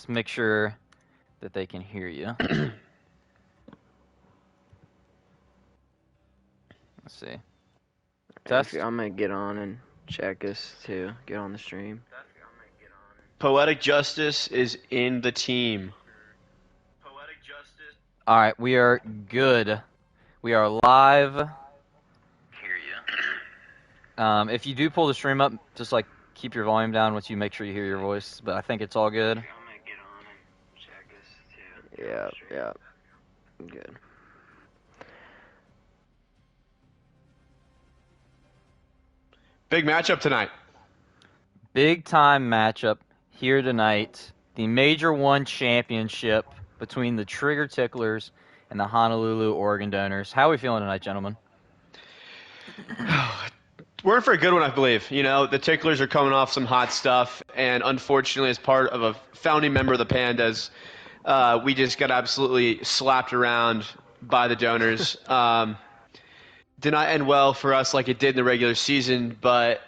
Let's make sure that they can hear you. Let's see. Test. I'm going to get on and check us to get on the stream. Poetic Justice is in the team. All right, we are good. We are live. Hear you. If you do pull the stream up, just like keep your volume down once you make sure you hear your voice. But I think it's all good. Yeah. Good. Big matchup tonight. Big time matchup here tonight. The Major 1 championship between the Trigger Ticklers and the Honolulu Organ Donors. How are we feeling tonight, gentlemen? We're in for a good one, I believe. You know, the Ticklers are coming off some hot stuff, and unfortunately, as part of a founding member of the Pandas, we just got absolutely slapped around by the Donors. Did not end well for us like it did in the regular season, but,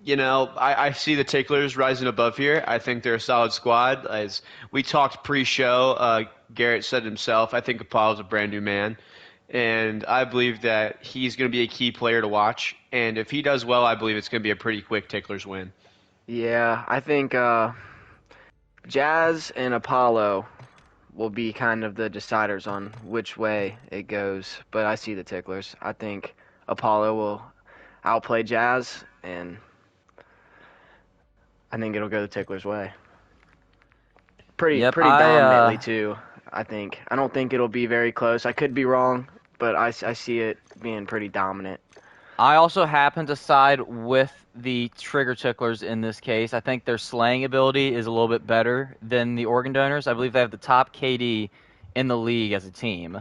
you know, I see the Ticklers rising above here. I think they're a solid squad. As we talked pre-show, Garrett said himself, I think Apollo's a brand new man. And I believe that he's going to be a key player to watch. And if he does well, I believe it's going to be a pretty quick Ticklers win. Yeah, I think Jazz and Apollo will be kind of the deciders on which way it goes. But I see the Ticklers. I think Apollo will outplay Jazz, and I think it'll go the Ticklers' way. Pretty dominantly, too, I think. I don't think it'll be very close. I could be wrong, but I see it being pretty dominant. I also happen to side with the Trigger Ticklers in this case. I think their slaying ability is a little bit better than the Organ Donors. I believe they have the top KD in the league as a team.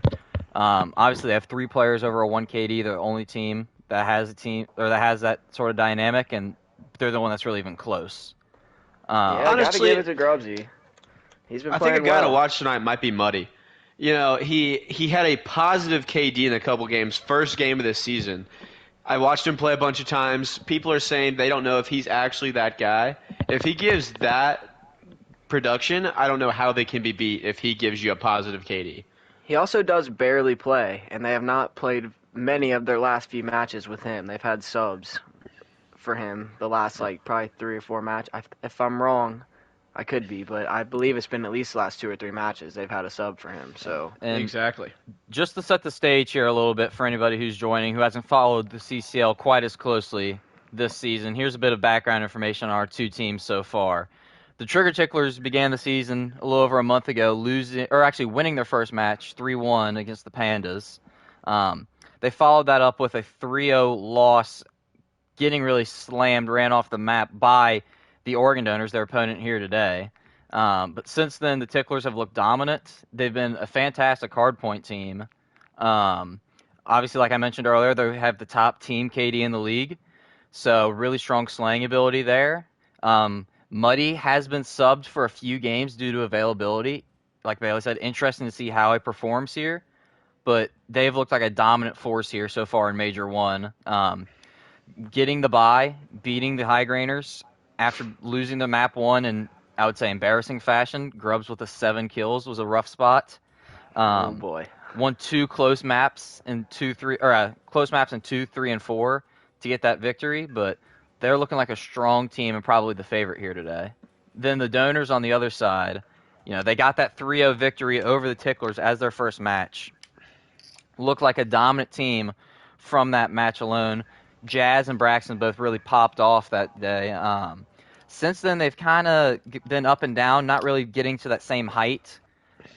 Obviously, they have 3 players over a 1 KD. They're the only team that has that sort of dynamic, and they're the one that's really even close. Honestly, gotta give it to Grubbsy. He's been playing well. I think a guy to watch tonight might be Muddyyy. You know, he had a positive KD in a couple games, first game of this season. I watched him play a bunch of times. People are saying they don't know if he's actually that guy. If he gives that production, I don't know how they can be beat if he gives you a positive KD. He also does barely play, and they have not played many of their last few matches with him. They've had subs for him the last, probably 3 or 4 matches. If I'm wrong, I could be, but I believe it's been at least the last 2 or 3 matches they've had a sub for him. So exactly. Just to set the stage here a little bit for anybody who's joining who hasn't followed the CCL quite as closely this season, here's a bit of background information on our 2 teams so far. The Trigger Ticklers began the season a little over a month ago, winning their first match 3-1 against the Pandas. They followed that up with a 3-0 loss, getting really slammed, ran off the map by the Organ Donors, their opponent here today. But since then, the Ticklers have looked dominant. They've been a fantastic hardpoint team. Obviously, like I mentioned earlier, they have the top team KD in the league, so really strong slaying ability there. Muddyyy has been subbed for a few games due to availability. Like Bailey said, interesting to see how he performs here. But they've looked like a dominant force here so far in Major 1. Getting the bye, beating the High Grainers after losing the map 1 in, I would say, embarrassing fashion. Grubbs with the 7 kills was a rough spot. Oh boy. Won 2 close maps in 2, 3, and 4 to get that victory, but they're looking like a strong team and probably the favorite here today. Then the Donors on the other side, they got that 3-0 victory over the Ticklers as their first match. Looked like a dominant team from that match alone. Jazz and Braxton both really popped off that day. Since then, they've kind of been up and down, not really getting to that same height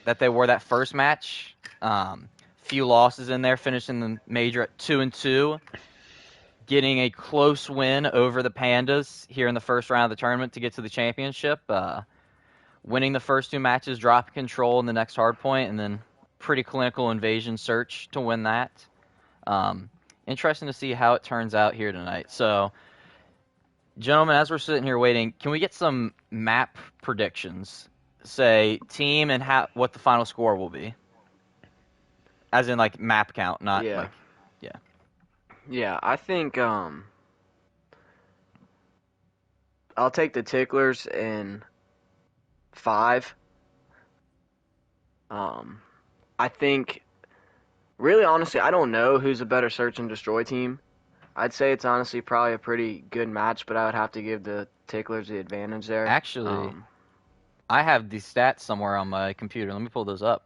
that they were that first match. Few losses in there, finishing the Major at 2-2. Getting a close win over the Pandas here in the first round of the tournament to get to the championship. Winning the first 2 matches, dropping control in the next hardpoint, and then pretty clinical invasion search to win that. Interesting to see how it turns out here tonight. So, gentlemen, as we're sitting here waiting, can we get some map predictions? Say team and what the final score will be. As in, map count, not yeah. Yeah. Yeah, I think I'll take the Ticklers in 5, I think, really honestly, I don't know who's a better search and destroy team. I'd say it's honestly probably a pretty good match, but I would have to give the Ticklers the advantage there. Actually, I have these stats somewhere on my computer. Let me pull those up.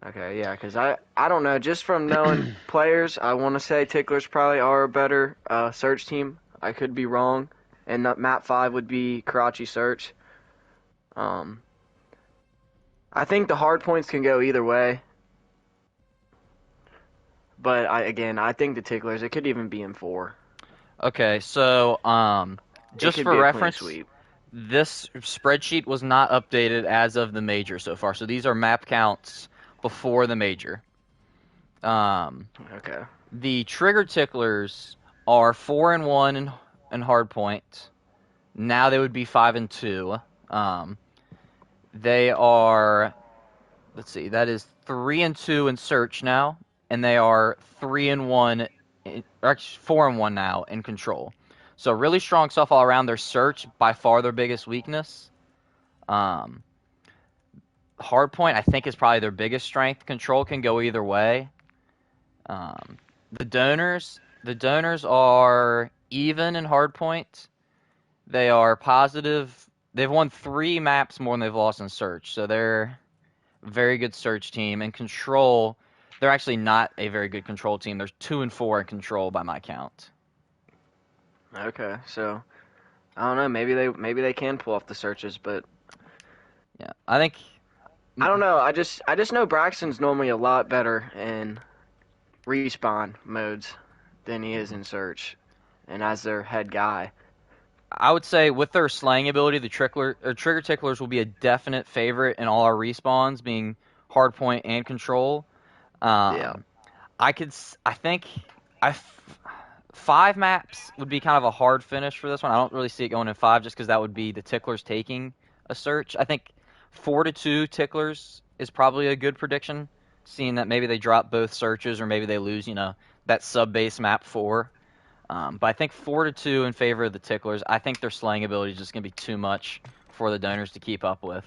Okay, yeah, because I don't know. Just from knowing players, I want to say Ticklers probably are a better search team. I could be wrong. And map 5 would be Karachi Search. I think the hard points can go either way. But I think the Ticklers, it could even be in 4. Okay, so just for reference, sweep. this spreadsheet was not updated as of the major so far. So these are map counts before the major. Okay. The Trigger Ticklers are 4-1 in hardpoint. Now they would be 5-2. They are, let's see, that is 3-2 in search now, and they are 3-1, actually 4-1 now in control. So really strong stuff all around. Their search by far their biggest weakness. Hardpoint I think is probably their biggest strength. Control can go either way. The donors are even in hardpoint. They are positive. They've won 3 maps more than they've lost in search, so they're a very good search team. And control, they're actually not a very good control team. They're 2-4 in control by my count. Okay, so I don't know. Maybe they can pull off the searches, but yeah, I think I don't know. I just know Braxton's normally a lot better in respawn modes than he is in search, and as their head guy. I would say with their slaying ability, the Trigger Ticklers will be a definite favorite in all our respawns, being hardpoint and control. Yeah. I think 5 maps would be kind of a hard finish for this one. I don't really see it going in 5 just because that would be the Ticklers taking a search. I think 4-2 Ticklers is probably a good prediction, seeing that maybe they drop both searches or maybe they lose, that sub-base map 4. But I think 4-2 in favor of the Ticklers. I think their slaying ability is just going to be too much for the donors to keep up with.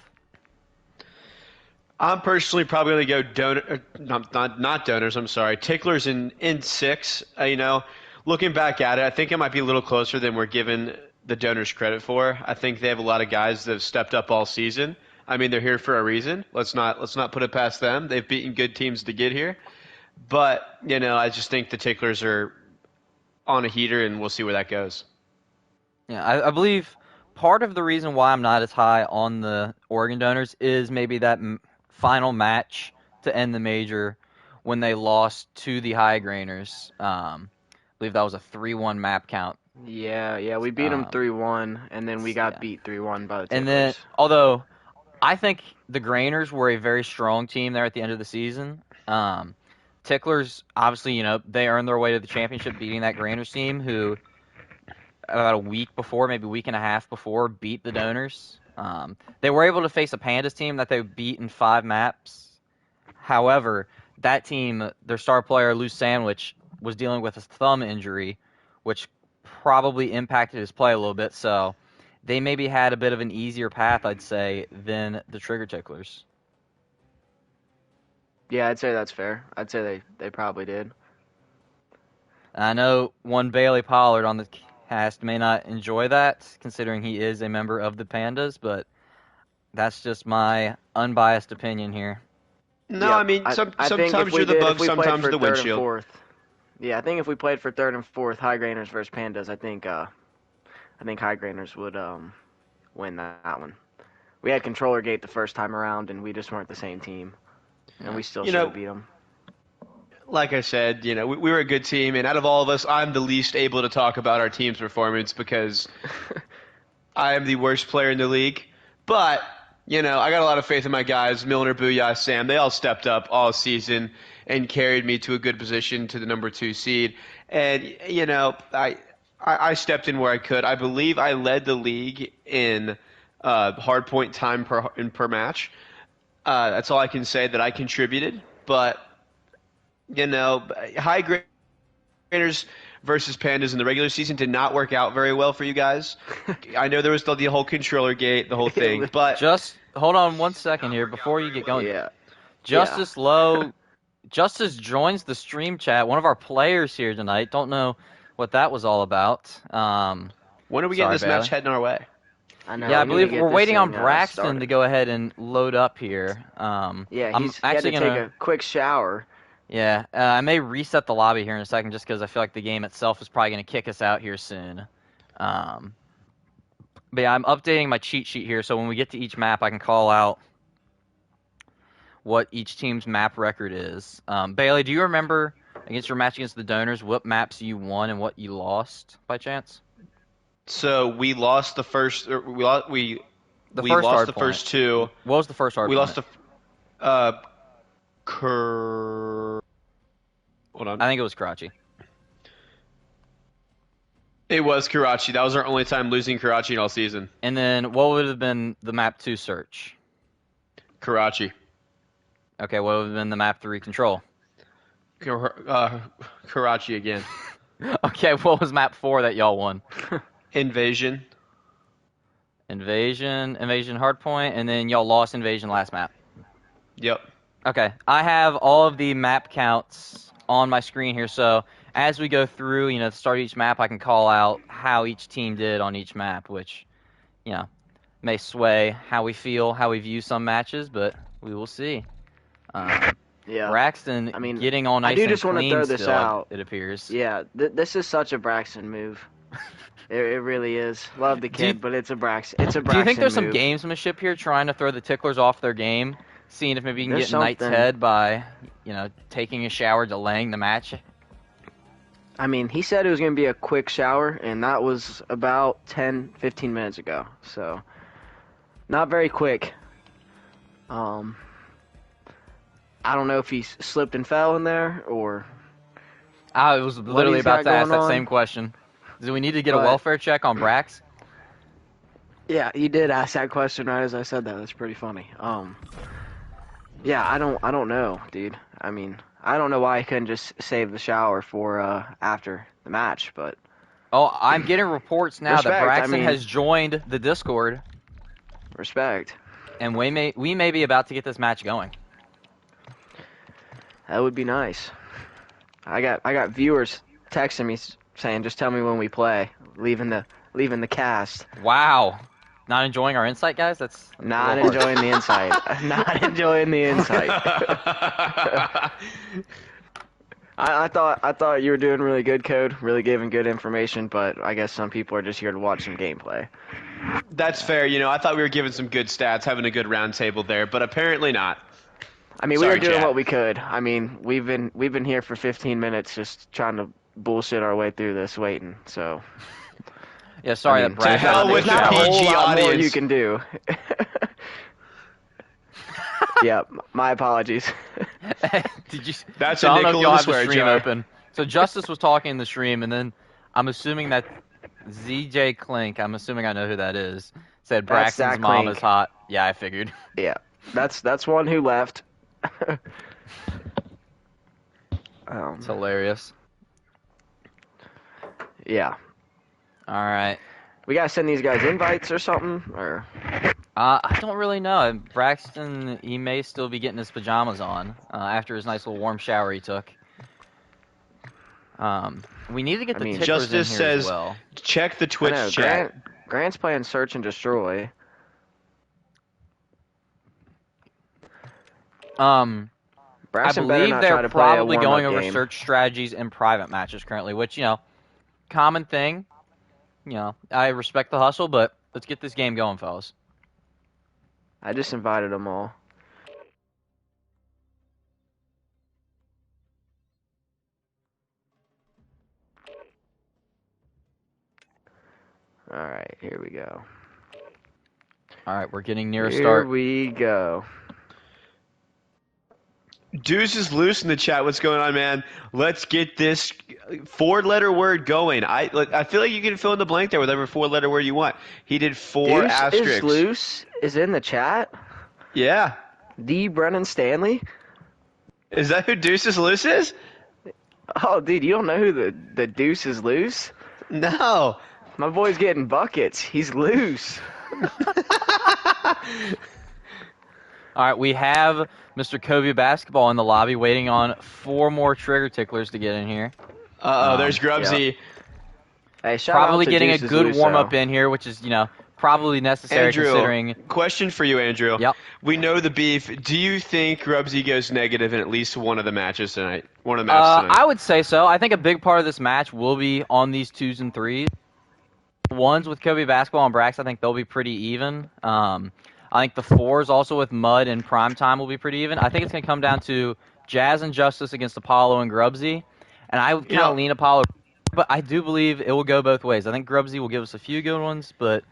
I'm personally probably going to go not donors. I'm sorry, Ticklers in 6. Looking back at it, I think it might be a little closer than we're giving the donors credit for. I think they have a lot of guys that have stepped up all season. I mean, they're here for a reason. Let's not put it past them. They've beaten good teams to get here. But I just think the Ticklers are on a heater, and we'll see where that goes. Yeah, I believe part of the reason why I'm not as high on the Oregon Donors is maybe that final match to end the major when they lost to the High Grainers. I believe that was a 3-1 map count. Yeah, we beat them 3-1, and then we got beat 3-1 by the Ticklers. And then, although I think the Grainers were a very strong team there at the end of the season. Ticklers, obviously, they earned their way to the championship beating that Grainers team who about a week before, maybe a week and a half before, beat the Donors. They were able to face a Pandas team that they beat in 5 maps. However, that team, their star player, Lou Sandwich, was dealing with a thumb injury, which probably impacted his play a little bit. So they maybe had a bit of an easier path, I'd say, than the Trigger Ticklers. Yeah, I'd say that's fair. I'd say they probably did. I know one Bailey Pollard on the cast may not enjoy that, considering he is a member of the Pandas, but that's just my unbiased opinion here. No, yeah, I mean, sometimes you're the bug, sometimes the windshield. Yeah, I think if we played for 3rd and 4th, High Grainers versus Pandas, I think High Grainers would win that one. We had controller gate the first time around, and we just weren't the same team. And we still should have beat them. Like I said, we were a good team, and out of all of us, I'm the least able to talk about our team's performance because I am the worst player in the league. But, I got a lot of faith in my guys, Milner, Booyah, Sam. They all stepped up all season and carried me to a good position to the number 2 seed. And, I stepped in where I could. I believe I led the league in hardpoint time per match. That's all I can say that I contributed. But, High Grainers versus Pandas in the regular season did not work out very well for you guys. I know there was the whole controller gate, the whole thing. But just hold on one second here before you get going. Yeah. Justice Lowe. Justice joins the stream chat. One of our players here tonight. Don't know what that was all about. When are we getting Sorry, this Bailey. match heading our way? I know. Yeah, I we need to believe get we're this waiting on thing, Braxton started. to go ahead and load up here. Yeah, I'm he had to take a quick shower. Yeah, I may reset the lobby here in a second just because I feel like the game itself is probably going to kick us out here soon. But yeah, I'm updating my cheat sheet here, so when we get to each map, I can call out what each team's map record is. Bailey, do you remember against your match against the Donors what maps you won and what you lost by chance? So we lost the first. We lost the first two. What was the first hard We point? lost the. Hold on. I think it was Karachi. It was Karachi. That was our only time losing Karachi all season. And then what would have been the map 2 search? Karachi. Okay, what would have been the map 3 control? Karachi again. Okay, what was map 4 that y'all won? Invasion hardpoint, and then y'all lost Invasion last map. Yep. Okay, I have all of the map counts on my screen here, so as we go through, to start each map, I can call out how each team did on each map, which, may sway how we feel, how we view some matches, but we will see. Yeah. Braxton, getting all nice I do and just want to clean throw this still, out. it appears. Yeah, this is such a Braxton move. It really is. Love the kid, but it's a Braxton. It's a Braxton Do you think there's move. some gamesmanship here, trying to throw the Ticklers off their game, seeing if maybe you can There's get in Knight's something. head by, taking a shower, delaying the match? He said it was going to be a quick shower, and that was about 10, 15 minutes ago. So, not very quick. I don't know if he slipped and fell in there, or... I was literally he's about got to ask going that on. same question. Do we need to get a But- welfare check on Brax? Yeah, you did ask that question right as I said that. That's pretty funny. Yeah, I don't know, dude. I don't know why I couldn't just save the shower for after the match, but Oh, I'm getting reports now that Respect, Braxton has joined the Discord, respect. and we may be about to get this match going. That would be nice. I got viewers texting me saying, "Just tell me when we play." Leaving the cast. Wow. Not enjoying our insight, guys? That's Not a little harsh. enjoying the insight. Not enjoying the insight. I thought you were doing really good, Code. Really giving good information, but I guess some people are just here to watch some gameplay. That's fair. I thought we were giving some good stats, having a good round table there, but apparently not. We Sorry, were doing chat. what we could. We've been here for 15 minutes just trying to bullshit our way through this, waiting. So Yeah, sorry that to Brax hell had with to the shower. not a whole PG lot more audience. you can do. Yeah, my apologies. Did you? That's so a I don't know if nickel y'all in the have the swear stream jar. open. So Justice was talking in the stream, and then I'm assuming that ZJ Clink, I'm assuming I know who that is, said That's Braxton's Zach mom Clink. is hot. Yeah, I figured. Yeah, that's one who left. It's hilarious. Yeah, All right. we gotta send these guys invites or something, or I don't really know. Braxton, he may still be getting his pajamas on after his nice little warm shower he took. We need to get the Ticklers Justice in here says, as well. check the Twitch I know, chat. Grant's playing Search and Destroy. I Braxton better believe not try they're to play a probably going warm-up over game. search strategies in private matches currently, which, common thing. I respect the hustle, but let's get this game going, fellas. I just invited them all. All right, here we go. All right, we're getting near a Here start. we go. Deuce is loose in the chat. What's going on, man? Let's get this 4-letter word going. I feel like you can fill in the blank there with every 4-letter word you want. He did 4 Deuce asterisks. is loose is in the chat. Yeah. D. Brennan Stanley. Is that who Deuce is loose is? Oh, dude, you don't know who the Deuce is loose? No. My boy's getting buckets. He's loose. All right, we have Mr. KobeBasketball in the lobby waiting on 4 more trigger ticklers to get in here. There's Grubbsy. Hey, shout Probably out to getting a Deuces good Luso. warm-up in here, which is, probably necessary Andrew, considering... question for you, Andrew. Yep. We know the beef. Do you think Grubbsy goes negative in at least one of the matches tonight? One of the matches tonight? I would say so. I think a big part of this match will be on these 2s and 3s. Ones with KobeBasketball and Brax, I think they'll be pretty even. I think the 4s also with Mudd and Primetime will be pretty even. I think it's going to come down to Jazz and Justice against Apollo and Grubbsy. And I would kind of lean Apollo, but I do believe it will go both ways. I think Grubbsy will give us a few good ones, but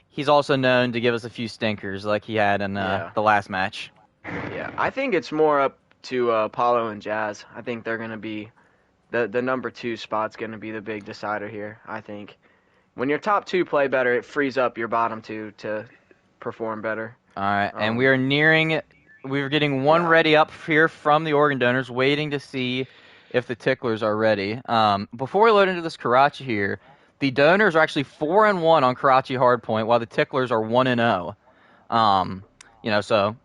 he's also known to give us a few stinkers like he had in the last match. Yeah, I think it's more up to Apollo and Jazz. I think they're going to be the number 2 spot's going to be the big decider here, I think. When your top 2 play better, it frees up your bottom 2 to perform better. All right, and we're getting one ready up here from the Organ Donors, waiting to see if the Ticklers are ready. Before we load into this Karachi here, the Donors are actually 4-1 on Karachi Hardpoint, while the Ticklers are 1-0. So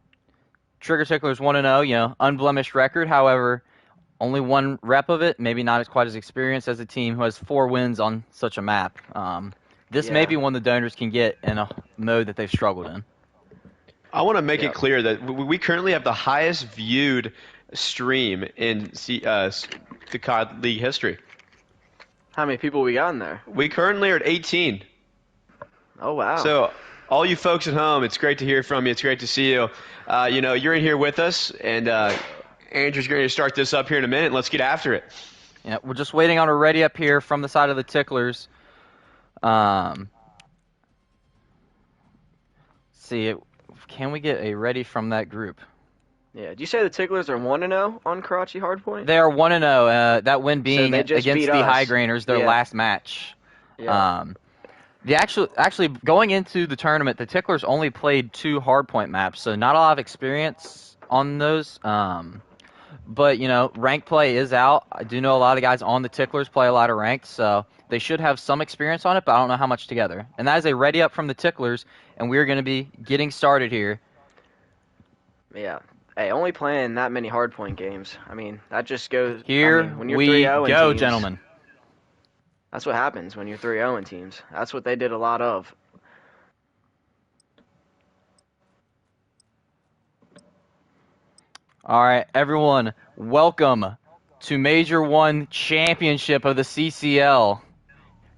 Trigger Ticklers 1-0, unblemished record. However, only 1 rep of it, maybe not quite as experienced as a team who has 4 wins on such a map. This may be one the Donors can get in a mode that they've struggled in. I want to make it clear that we currently have the highest viewed stream in the COD League history. How many people we got in there? We currently are at 18. Oh, wow. So, all you folks at home, it's great to hear from you. It's great to see you. You're in here with us, and Andrew's going to start this up here in a minute. Let's get after it. Yeah, we're just waiting on a ready up here from the side of the Ticklers. See, can we get a ready from that group? Yeah, did you say the Ticklers are 1-0 on Karachi Hardpoint? They are 1-0. That win being against the High Grainers, their last match. Yeah. Actually, going into the tournament, the Ticklers only played 2 hardpoint maps, so not a lot of experience on those. But, ranked play is out. I do know a lot of guys on the Ticklers play a lot of ranked, so they should have some experience on it, but I don't know how much together. And that is a ready up from the Ticklers, and we're going to be getting started here. Yeah. Hey, only playing that many hardpoint games. I mean, that just goes... Here when you're we 3-0 in go, teams, gentlemen. That's what happens when you're 3-0 in teams. That's what they did a lot of. All right, everyone, welcome to Major 1 Championship of the CCL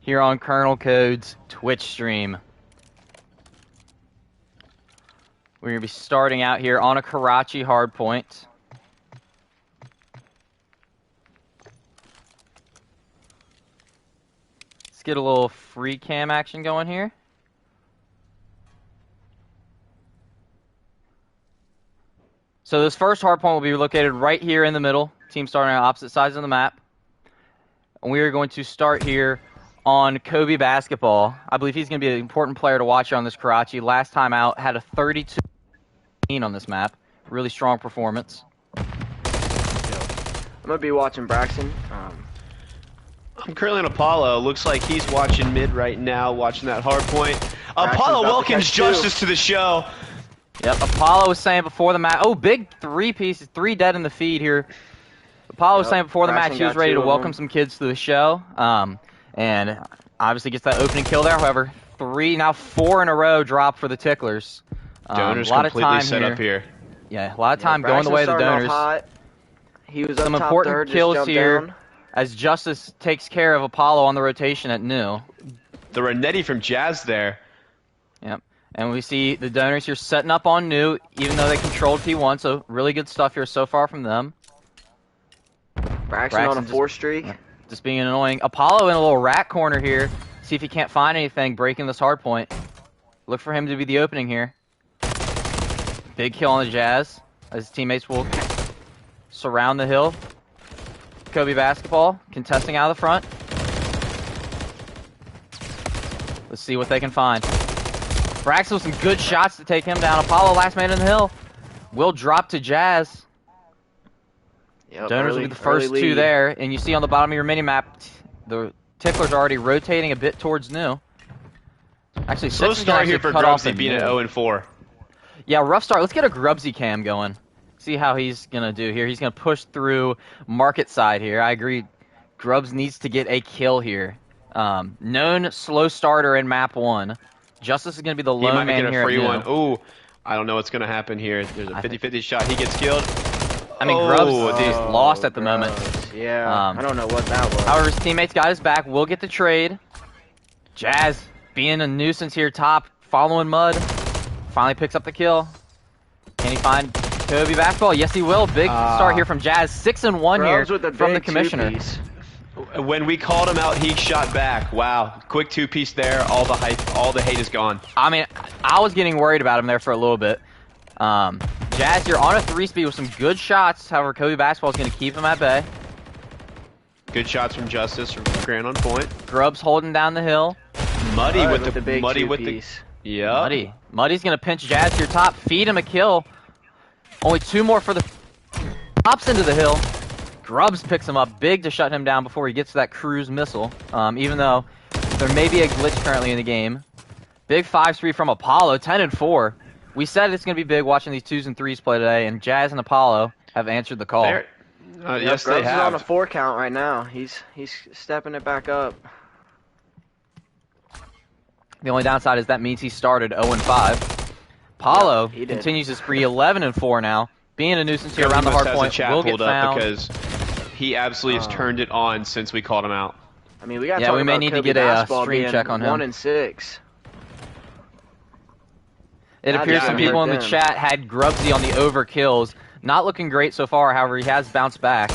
here on Colonel Code's Twitch stream. We're going to be starting out here on a Karachi hardpoint. Let's get a little free cam action going here. So this first hardpoint will be located right here in the middle. Team starting on opposite sides of the map. And we are going to start here on KobeBasketball. I believe he's going to be an important player to watch on this Karachi. Last time out, had a 32 on this map. Really strong performance. I'm going to be watching Braxton. I'm currently on Apollo. Looks like he's watching mid right now, watching that hard point. Apollo welcomes Justice to the show. Yep, Apollo was saying before the match. Oh, big 3 pieces, 3 dead in the feed here. Apollo was saying before the match he was ready to welcome some kids to the show. And obviously gets that opening kill there. However, 4 in a row drop for the Ticklers. Donors a lot completely of time set up here. Yeah, a lot of time going the way of the Donors. Hot. He was up Some top important third, kills here down. as Justice takes care of Apollo on the rotation at new. The Renetti from Jazz there. Yep. And we see the Donors here setting up on new, even though they controlled P1, so really good stuff here so far from them. Braxton on a 4 streak. Just being annoying. Apollo in a little rat corner here. See if he can't find anything breaking this hard point. Look for him to be the opening here. Big kill on the Jazz as his teammates will surround the hill. KobeBasketball contesting out of the front. Let's see what they can find. Brax with some good shots to take him down. Apollo last man in the hill. Will drop to Jazz. Yep, Donors will be the first 2 there. And you see on the bottom of your mini-map, the Ticklers are already rotating a bit towards new. Actually, slow start here for Grubbsy being at 0-4. Yeah, rough start. Let's get a Grubbsy cam going. See how he's going to do here. He's going to push through market side here. I agree. Grubbs needs to get a kill here. Known slow starter in map 1. Justice is going to be the He lone might man get a here free at one. new. Ooh, I don't know what's going to happen here. There's a 50-50 shot. He gets killed. I mean, Grubbs is lost at the moment. Yeah, I don't know what that was. However, his teammates got his back. We'll get the trade. Jazz being a nuisance here top, following Mud. Finally picks up the kill. Can he find KobeBasketball? Yes, he will. Big start here from Jazz. 6-1 here from the commissioner. When we called him out, he shot back. Wow, quick 2-piece there. All the hype, all the hate is gone. I mean, I was getting worried about him there for a little bit. Jazz, you're on a 3-speed with some good shots. However, KobeBasketball is going to keep him at bay. Good shots from Justice, from Grant on point. Grubbs holding down the hill. Muddyyy with the big Muddyyy with the. Yeah. Muddyy's going to pinch Jazz to your top, feed him a kill. Only 2 more for the pops into the hill. Grubbs picks him up big to shut him down before he gets to that cruise missile. Even though there may be a glitch currently in the game. Big 5-3 from Apollo, 10-4. We said it's going to be big watching these 2s and 3s play today, and Jazz and Apollo have answered the call. Yes, Grubbs they have. is on a 4 count right now. He's stepping it back up. The only downside is that means he started 0-5. Apollo continues his spree 11-4 now, being a nuisance here around the hard point. Will get found because he absolutely has turned it on since we called him out. I mean, we got to talk we may about need to get a stream check on him. 1-6. It appears some people in the chat had Grubbsy on the overkills. Not looking great so far, however, he has bounced back.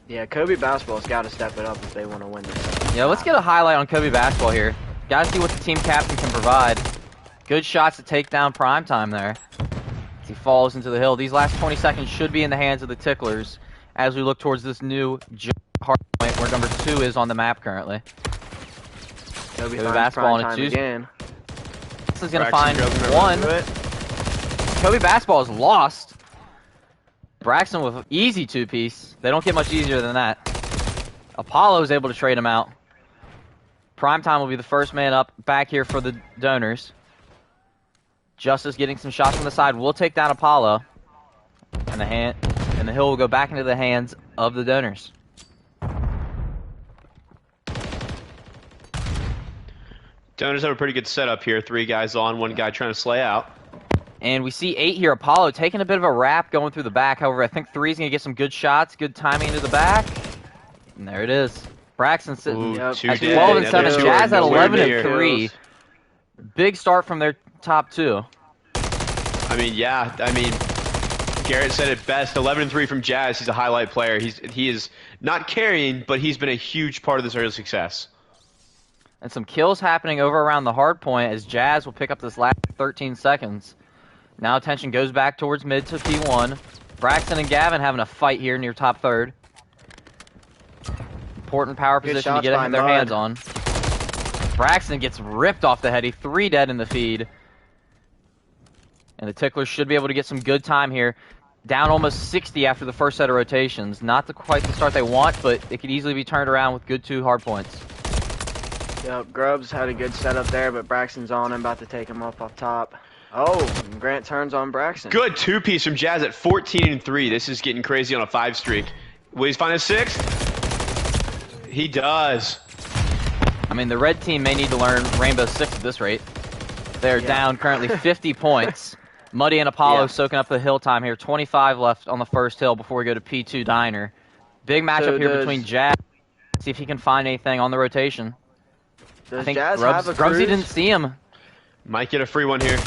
Yeah, KobeBasketball's got to step it up if they want to win this. Yeah, let's get a highlight on KobeBasketball here. Gotta see what the team captain can provide. Good shots to take down Primetime there. As he falls into the hill. These last 20 seconds should be in the hands of the Ticklers as we look towards this new hard point where number 2 is on the map currently. KobeBasketball on a 2. Again. This is going to find 1. KobeBasketball is lost. Braxton with an easy 2-piece. They don't get much easier than that. Apollo is able to trade him out. Primetime will be the first man up back here for the Donors. Justice getting some shots from the side. We'll take down Apollo. And the hill will go back into the hands of the Donors. Donors have a pretty good setup here. 3 guys on, 1 guy trying to slay out. And we see 8 here. Apollo taking a bit of a wrap going through the back. However, I think 3's going to get some good shots. Good timing into the back. And there it is. Braxton sitting at 12-7. Jazz at 11-3. Big start from their top 2. I mean, yeah. I mean, Garrett said it best. 11-3 from Jazz. He's a highlight player. He is not carrying, but he's been a huge part of this early success. And some kills happening over around the hard point as Jazz will pick up this last 13 seconds. Now attention goes back towards mid to P1. Braxton and Gavin having a fight here near top 3rd. Important power position to get their hands on. Braxton gets ripped off the heady. 3 dead in the feed. And the Ticklers should be able to get some good time here. Down almost 60 after the first set of rotations. Not quite the start they want, but it could easily be turned around with good 2 hard points. Yep, Grubbs had a good setup there, but Braxton's on him, about to take him up off top. Oh, and Grant turns on Braxton. Good 2-piece from Jazz at 14-3. This is getting crazy on a 5 streak. Will he find a 6th? He does. I mean, the red team may need to learn Rainbow 6 at this rate. They're down currently 50 points. Muddyyy and Apollo soaking up the hill time here. 25 left on the first hill before we go to P2 Diner. Big matchup here between Jazz. See if he can find anything on the rotation. I think Grubbsy didn't see him. Might get a free one here.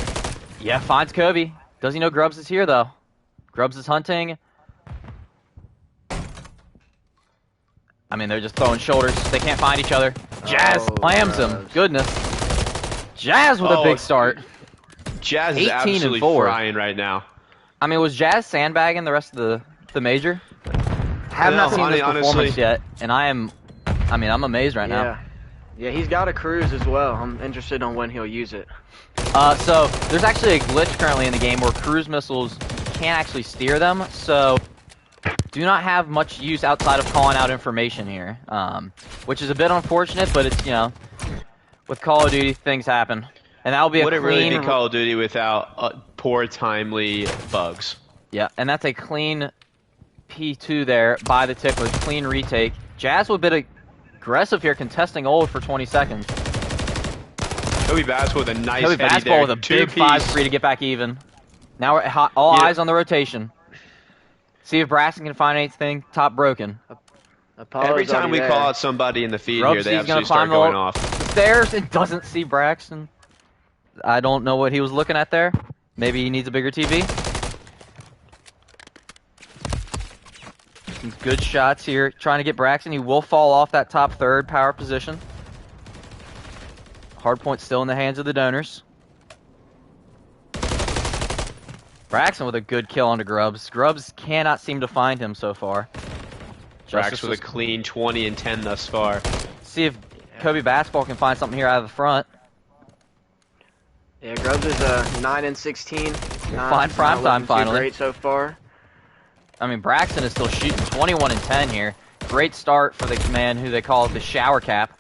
Yeah, finds Kobe. Does he know Grubbs is here, though? Grubbs is hunting. I mean, they're just throwing shoulders. They can't find each other. Jazz slams him. Goodness. Jazz with a big start. Jazz is absolutely frying right now. I mean, was Jazz sandbagging the rest of the major? Have not seen this performance yet, and I'm amazed right now. Yeah, he's got a cruise as well. I'm interested on when he'll use it. So there's actually a glitch currently in the game where cruise missiles can't actually steer them, so do not have much use outside of calling out information here, which is a bit unfortunate, but it's, you know, with Call of Duty, things happen. And that'll be a Wouldn't really clean. be Call of Duty without poor timely bugs. Yeah, and that's a clean P2 there by the Ticklers. Clean retake. Jazz was a bit aggressive here, contesting old for 20 seconds. KobeBasketball with a nice KobeBasketball there. with a big 5-3 to get back even. Now we're all eyes on the rotation. See if Brax can find anything top broken. Apollo's Every time we already call there. out somebody in the feed Grubbsy's here, they gonna absolutely climb start going the off. stairs and doesn't see Braxton. I don't know what he was looking at there. Maybe he needs a bigger TV. Some good shots here, trying to get Braxton. He will fall off that top third power position. Hard point still in the hands of the Donors. Braxton with a good kill onto Grubbs. Grubbs cannot seem to find him so far. Brax with a clean 20 and 10 thus far. See if KobeBasketball can find something here out of the front. Yeah, Grubbs is 9 and 16. Find primetime finally. Great so far. I mean, Braxton is still shooting 21 and 10 here. Great start for the man who they call the shower cap.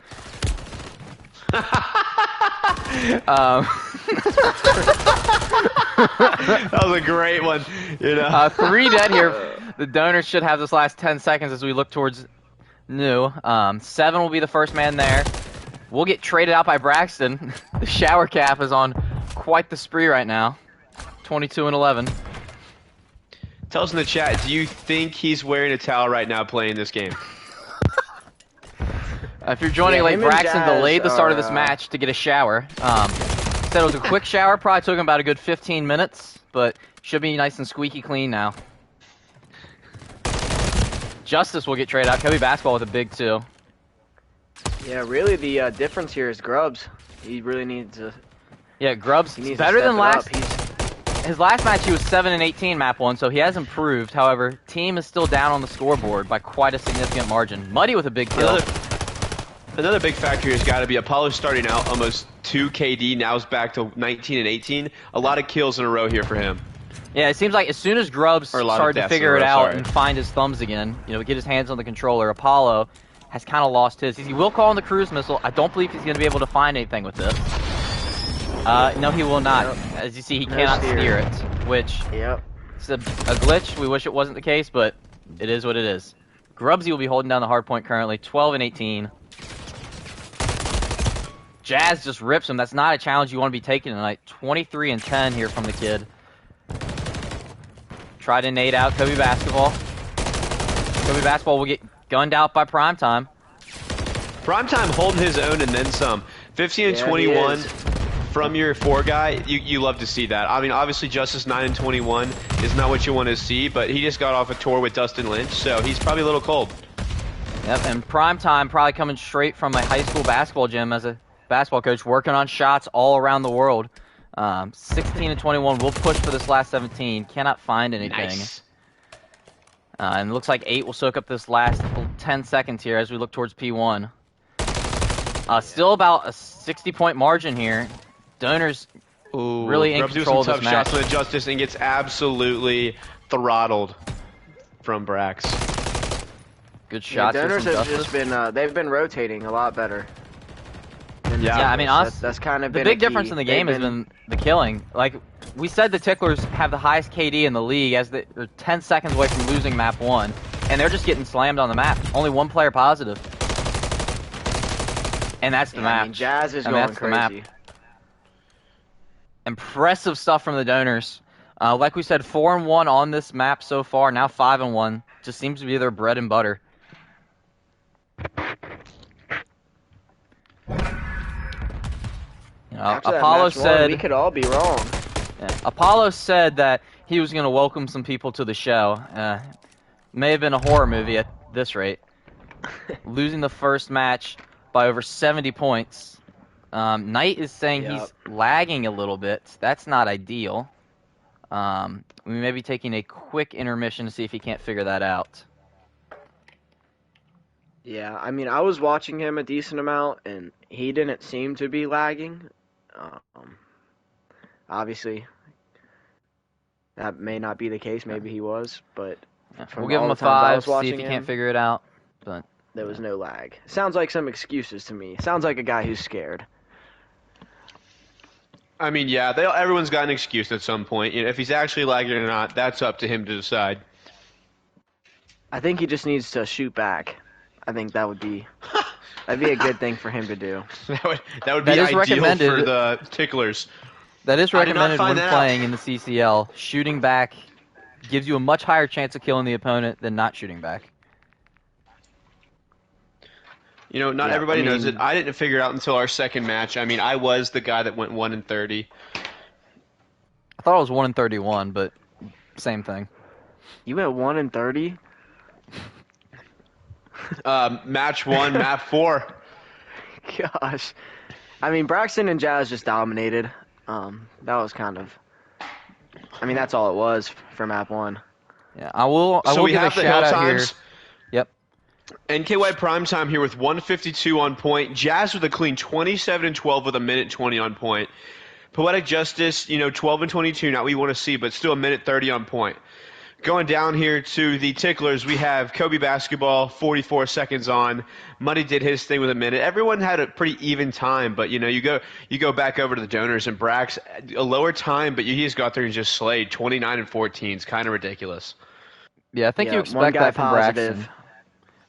That was a great one. You know, 3 dead here. The Donors should have this last 10 seconds as we look towards new. 7 will be the first man there. We'll get traded out by Braxton. The shower cap is on quite the spree right now. 22 and 11. tell us in the chat, do you think he's wearing a towel right now playing this game? If you're joining late, him and Braxton Jazz delayed the start of are, this match to get a shower. Said it was a quick shower, probably took him about a good 15 minutes, but should be nice and squeaky clean now. Justice will get traded out. KobeBasketball with a big 2. Yeah, really the difference here is Grubbs. He really needs to. Yeah, Grubbs He needs better to step than it last. up. His last match he was 7 and 18 map 1, so he has improved. However, team is still down on the scoreboard by quite a significant margin. Muddyyy with a big kill. Another big factor here has got to be Apollo starting out almost 2 KD. Now is back to 19 and 18. A lot of kills in a row here for him. Yeah, it seems like as soon as Grubbs Or a lot of started to deaths in a figure it row, out sorry. and find his thumbs again, get his hands on the controller, Apollo has kind of lost his. He will call on the cruise missile. I don't believe he's going to be able to find anything with this. No, he will not. Nope. As you see, he No cannot steer. steer it, which Yep. is a glitch. We wish it wasn't the case, but it is what it is. Grubbsy will be holding down the hard point currently, 12 and 18. Jazz just rips him. That's not a challenge you want to be taking tonight. 23 and 10 here from the kid. Try to nade out KobeBasketball. KobeBasketball will get gunned out by Primetime. Primetime holding his own and then some. 15 and Yeah, he 21 is. from your 4 guy. You love to see that. I mean, obviously Justice 9 and 21 is not what you want to see, but he just got off a tour with Dustin Lynch, so he's probably a little cold. Yep, and Primetime probably coming straight from a high school basketball gym as a basketball coach, working on shots all around the world. 16 and 21 will push for this last 17. Cannot find anything. Nice. And it looks like 8 will soak up this last 10 seconds here as we look towards P1. Still about a 60-point margin here. Donors Ooh, really in Grubbs do control of some this tough shots match. with Justice and gets absolutely throttled from Brax. Good Yeah, shots here Donors from have Justice. just been they've been rotating a lot better. Yeah. Yeah, I mean, honestly, that's kind of the been big a key. difference in the They've game has been the killing. Like, we said the Ticklers have the highest KD in the league as they're 10 seconds away from losing map 1, and they're just getting slammed on the map. Only 1 player positive. And that's the Yeah, map. I mean, Jazz is And going that's the map. crazy. Impressive stuff from the Donors. Like we said, 4 and 1 on this map so far. Now 5 and 1. Just seems to be their bread and butter. After that Apollo match one, said we could all be wrong. Apollo said that he was going to welcome some people to the show. May have been a horror movie at this rate. Losing the first match by over 70 points. Knight is saying he's lagging a little bit. That's not ideal. We may be taking a quick intermission to see if he can't figure that out. Yeah, I mean, I was watching him a decent amount, and he didn't seem to be lagging. Obviously, that may not be the case. Maybe he was, but from We'll give all him a the times I 5, was see if watching he him, can't figure it out. But there was no lag. Sounds like some excuses to me. Sounds like a guy who's scared. I mean, yeah, everyone's got an excuse at some point. You know, if he's actually lagging or not, that's up to him to decide. I think he just needs to shoot back. I think that'd be a good thing for him to do. that would be ideal for the Ticklers. That is recommended when that playing in the CCL. Shooting back gives you a much higher chance of killing the opponent than not shooting back. You know, not everybody knows it. I didn't figure it out until our second match. I mean, I was the guy that went 1-30. I thought it was 1-31, but same thing. You went 1-30? Match 1, map 4. Gosh. I mean, Braxton and Jazz just dominated. That was kind of... I mean, that's all it was for map 1. Yeah, I will give a shout out here. Yep. NKYPrimetime here with 152 on point. Jazz with a clean 27-12 with a minute 20 on point. PoeticJustice, 12-22, not what you want to see, but still a minute 30 on point. Going down here to the Ticklers, we have KobeBasketball, 44 seconds on. Muddyyy did his thing with a minute. Everyone had a pretty even time, but you go back over to the Donors and Brax, a lower time, but you just got there and just slayed 29-14. It's kind of ridiculous. Yeah, I think you expect that from Braxton.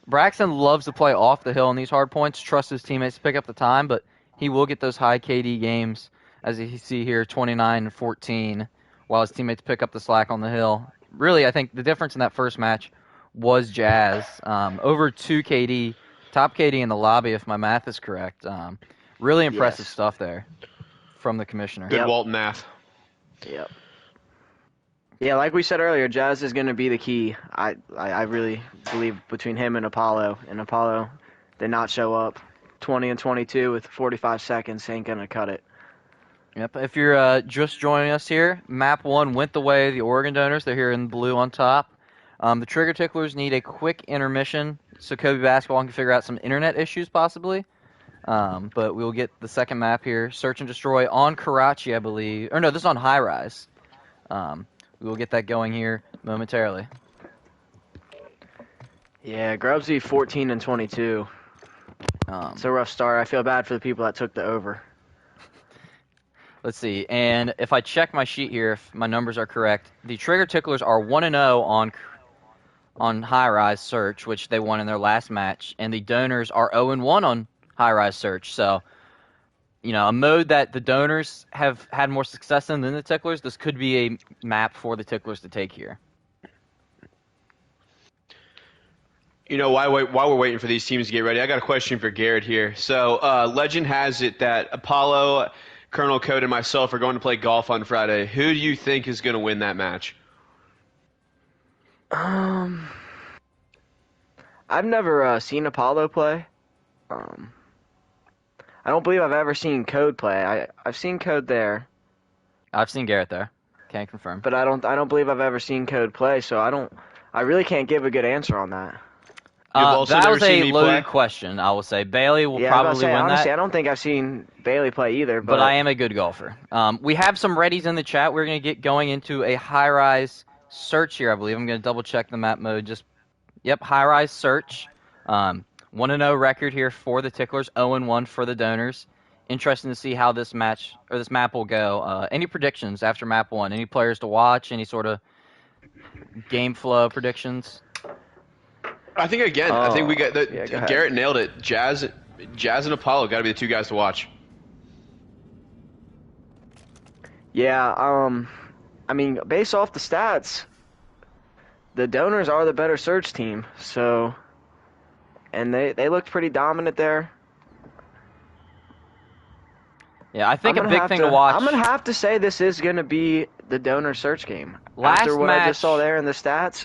Braxton loves to play off the hill in these hard points, trust his teammates to pick up the time, but he will get those high KD games, as you see here, 29-14, while his teammates pick up the slack on the hill. Really, I think the difference in that first match was Jazz. Over 2 KD, top KD in the lobby, if my math is correct. Really impressive stuff there from the commissioner. Good Walton math. Yep. Yeah, like we said earlier, Jazz is going to be the key. I really believe between him and Apollo. And Apollo did not show up. 20-22 with 45 seconds ain't going to cut it. Yep. If you're just joining us here, Map 1 went the way of the Organ Donors. They're here in blue on top. The Trigger Ticklers need a quick intermission so KobeBasketball can figure out some internet issues possibly. But we'll get the second map here. Search and Destroy on Karachi, I believe. Or no, this is on High Rise. We will get that going here momentarily. Yeah, Grubbsy 14-22. It's a rough start. I feel bad for the people that took the over. Let's see, and if I check my sheet here, if my numbers are correct, the Trigger Ticklers are 1-0 on High Rise Search, which they won in their last match, and the Donors are 0-1 on High Rise Search. So, a mode that the Donors have had more success in than the Ticklers. This could be a map for the Ticklers to take here. While we're waiting for these teams to get ready, I got a question for Garrett here. So, legend has it that Apollo, Colonel Code, and myself are going to play golf on Friday. Who do you think is going to win that match? I've never seen Apollo play. I don't believe I've ever seen Code play. I've seen Code there. I've seen Garrett there. Can't confirm. But I don't believe I've ever seen Code play, so I really can't give a good answer on that. That was a loaded question, I will say. Bailey will probably win honestly, that. I don't think I've seen Bailey play either. But I am a good golfer. We have some readies in the chat. We're going to get going into a high-rise search here, I believe. I'm going to double-check the map mode. High-rise search. 1-0 record here for the Ticklers, 0-1 for the Donors. Interesting to see how this map will go. Any predictions after map 1? Any players to watch? Any sort of game flow predictions? I think we got Garrett nailed it. Jazz and Apollo got to be the two guys to watch. Yeah, I mean, based off the stats, the Donors are the better search team. So, and they looked pretty dominant there. Yeah, I think a big thing to watch. I'm gonna have to say this is gonna be the Donor search game. After what I just saw there in the stats.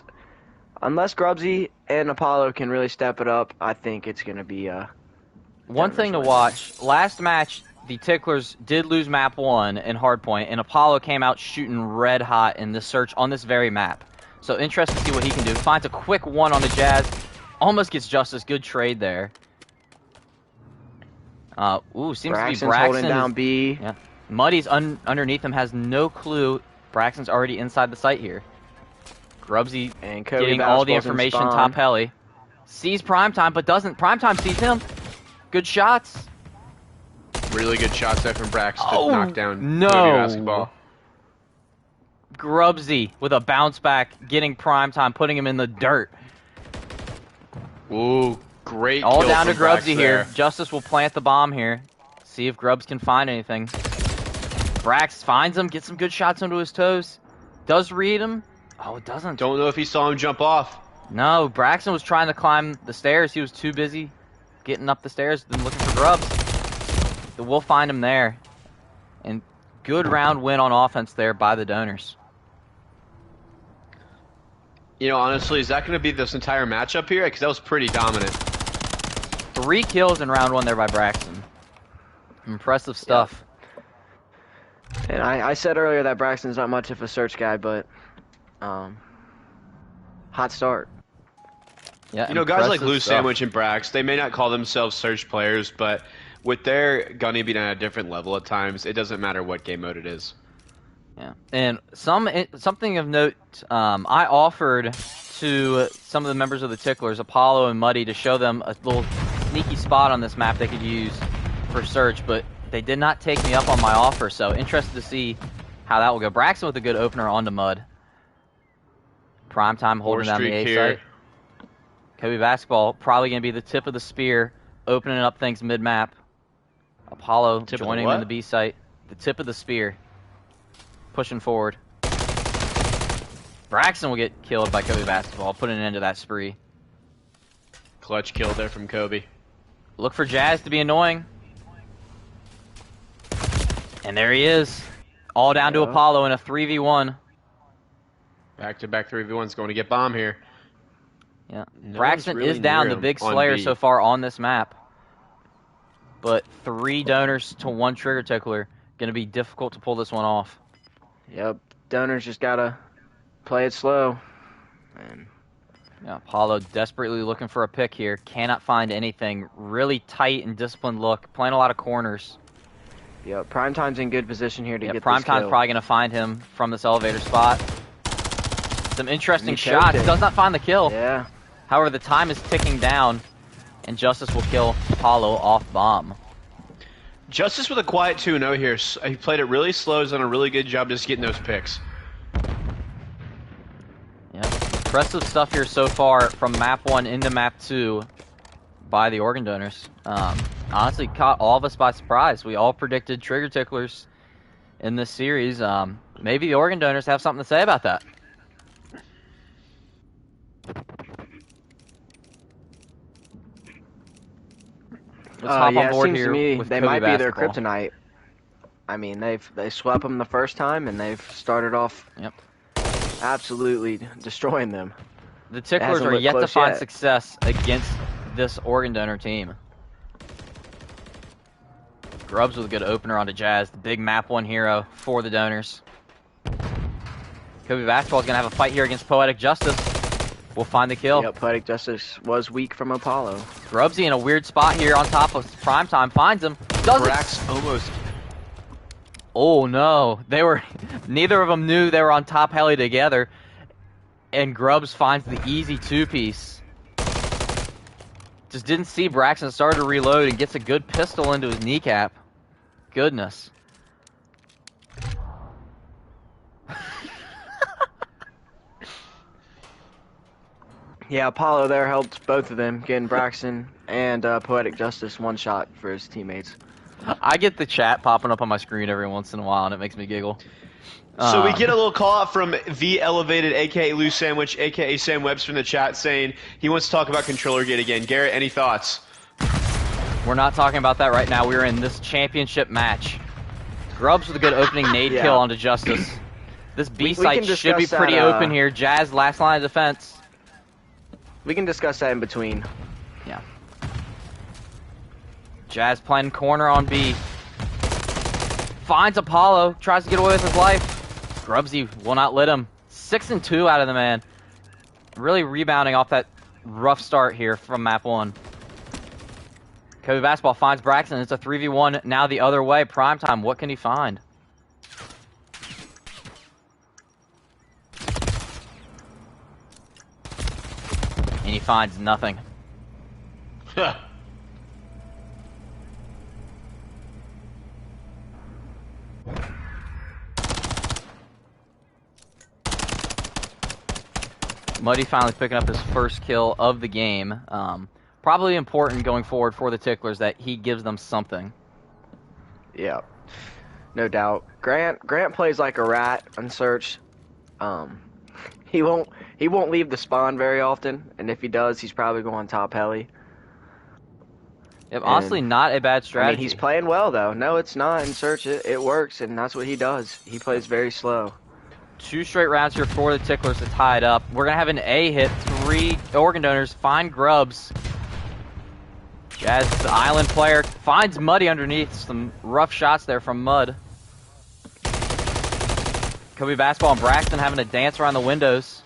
Unless Grubbsy and Apollo can really step it up, I think it's going to be one thing to watch. Last match, the Ticklers did lose map 1 in hardpoint, and Apollo came out shooting red hot in the search on this very map. So interested to see what he can do. Finds a quick one on the Jazz. Almost gets Justice. Good trade there. Seems to be Braxton holding down B. Yeah. Muddyy's underneath him, has no clue. Braxton's already inside the site here. Grubbsy and getting all the information top heli. Sees Primetime, but doesn't. Primetime sees him. Good shots. Really good shots there from Brax to Oh, knock down no. KobeBasketball. Grubbsy with a bounce back, getting primetime, putting him in the dirt. Ooh, great All kill down to from Brax Grubbsy there. here. Justice will plant the bomb here. See if Grubbs can find anything. Brax finds him, gets some good shots onto his toes. Does read him. Oh, it doesn't. Don't know if he saw him jump off. No, Braxton was trying to climb the stairs. He was too busy getting up the stairs than looking for Grubbs. So we'll find him there. And good round win on offense there by the Donors. You know, honestly, is that going to be this entire matchup here? Because that was pretty dominant. 3 kills in round 1 there by Braxton. Impressive stuff. And I said earlier that Braxton's not much of a search guy, but hot start. Yeah, You know, guys like impressive Lou stuff. Sandwich and Brax, they may not call themselves search players, but with their gunny being at a different level at times, it doesn't matter what game mode it is. Yeah, and something of note, I offered to some of the members of the Ticklers, Apollo and Muddyyy, to show them a little sneaky spot on this map they could use for search, but they did not take me up on my offer, so interested to see how that will go. Braxton with a good opener onto Mud. Primetime holding down the streak A here. site. KobeBasketball probably going to be the tip of the spear, opening up things mid-map. Apollo Tip of the joining him in what? the B site. The tip of the spear. Pushing forward. Braxton will get killed by KobeBasketball, putting an end to that spree. Clutch kill there from Kobe. Look for Jazz to be annoying. And there he is. All down to Yeah. Apollo in a 3v1. Back-to-back 3v1's going to get bomb here. Yeah. No Braxton one's really is down, near the him big on slayer B. so far on this map. But 3 donors to 1 trigger tickler. Going to be difficult to pull this one off. Yep, Donors just gotta play it slow. And Yeah, Apollo desperately looking for a pick here. Cannot find anything. Really tight and disciplined look. Playing a lot of corners. yep, Primetime's in good position here to Yeah, get this Primetime's kill. probably going to find him from this elevator spot. Some interesting And he choked shots. it. Does not find the kill. Yeah, However, the time is ticking down, and Justice will kill Apollo off bomb. Justice with a quiet 2-0 here. He played it really slow. He's done a really good job just getting those picks. Yeah, impressive stuff here so far from map 1 into map 2 by the Organ Donors. Honestly, caught all of us by surprise. We all predicted trigger ticklers in this series. Maybe the Organ Donors have something to say about that. Let's hop yeah, on board it seems here to me with they Kobe might be their basketball. kryptonite. I mean, they swept them the first time, and they've started off Yep. absolutely destroying them. The Ticklers hasn't are looked yet to close find yet. success against this Organ Donor team. Grubbs with a good opener onto Jazz, the big map 1 hero for the Donors. KobeBasketball is going to have a fight here against PoeticJustice. We'll find the kill. Yep, PoeticJustice was weak from Apollo. Grubbsy in a weird spot here on top of Primetime. Finds him. Does it? Brax almost. Oh no. Neither of them knew they were on top heli together. And Grubbs finds the easy 2-piece. Just didn't see Braxton, started to reload and gets a good pistol into his kneecap. Goodness. Yeah, Apollo there helped both of them, getting Braxton and PoeticJustice one shot for his teammates. I get the chat popping up on my screen every once in a while, and it makes me giggle. So we get a little call out from V Elevated, aka Lou Sandwich, aka Sam Webster in the chat, saying he wants to talk about controller gate again. Garrett, any thoughts? We're not talking about that right now. We're in this championship match. Grubbs with a good opening nade Yeah. kill onto Justice. This B We site can should be discuss pretty that, open here. Jazz, last line of defense. We can discuss that in between. Yeah. Jazz playing corner on B. Finds Apollo, tries to get away with his life. Grubbsy will not let him. 6 and 2 out of the man. Really rebounding off that rough start here from map 1. KobeBasketball finds Braxton. It's a 3v1 now the other way. Primetime, what can he find? And he finds nothing. Muddyyy finally picking up his first kill of the game. Probably important going forward for the Ticklers that he gives them something. Yeah, no doubt. Grant plays like a rat unsearched. He won't leave the spawn very often, and if he does, he's probably going top heli. Yep, honestly, not a bad strategy. I mean, he's playing well though. No, it's not. In search, it works, and that's what he does. He plays very slow. 2 straight rounds here for the Ticklers to tie it up. We're gonna have an A hit. 3 Organ Donors find Grubbs. Jazz, the island player, finds Muddyyy underneath. Some rough shots there from Mud. KobeBasketball and Braxton having a dance around the windows.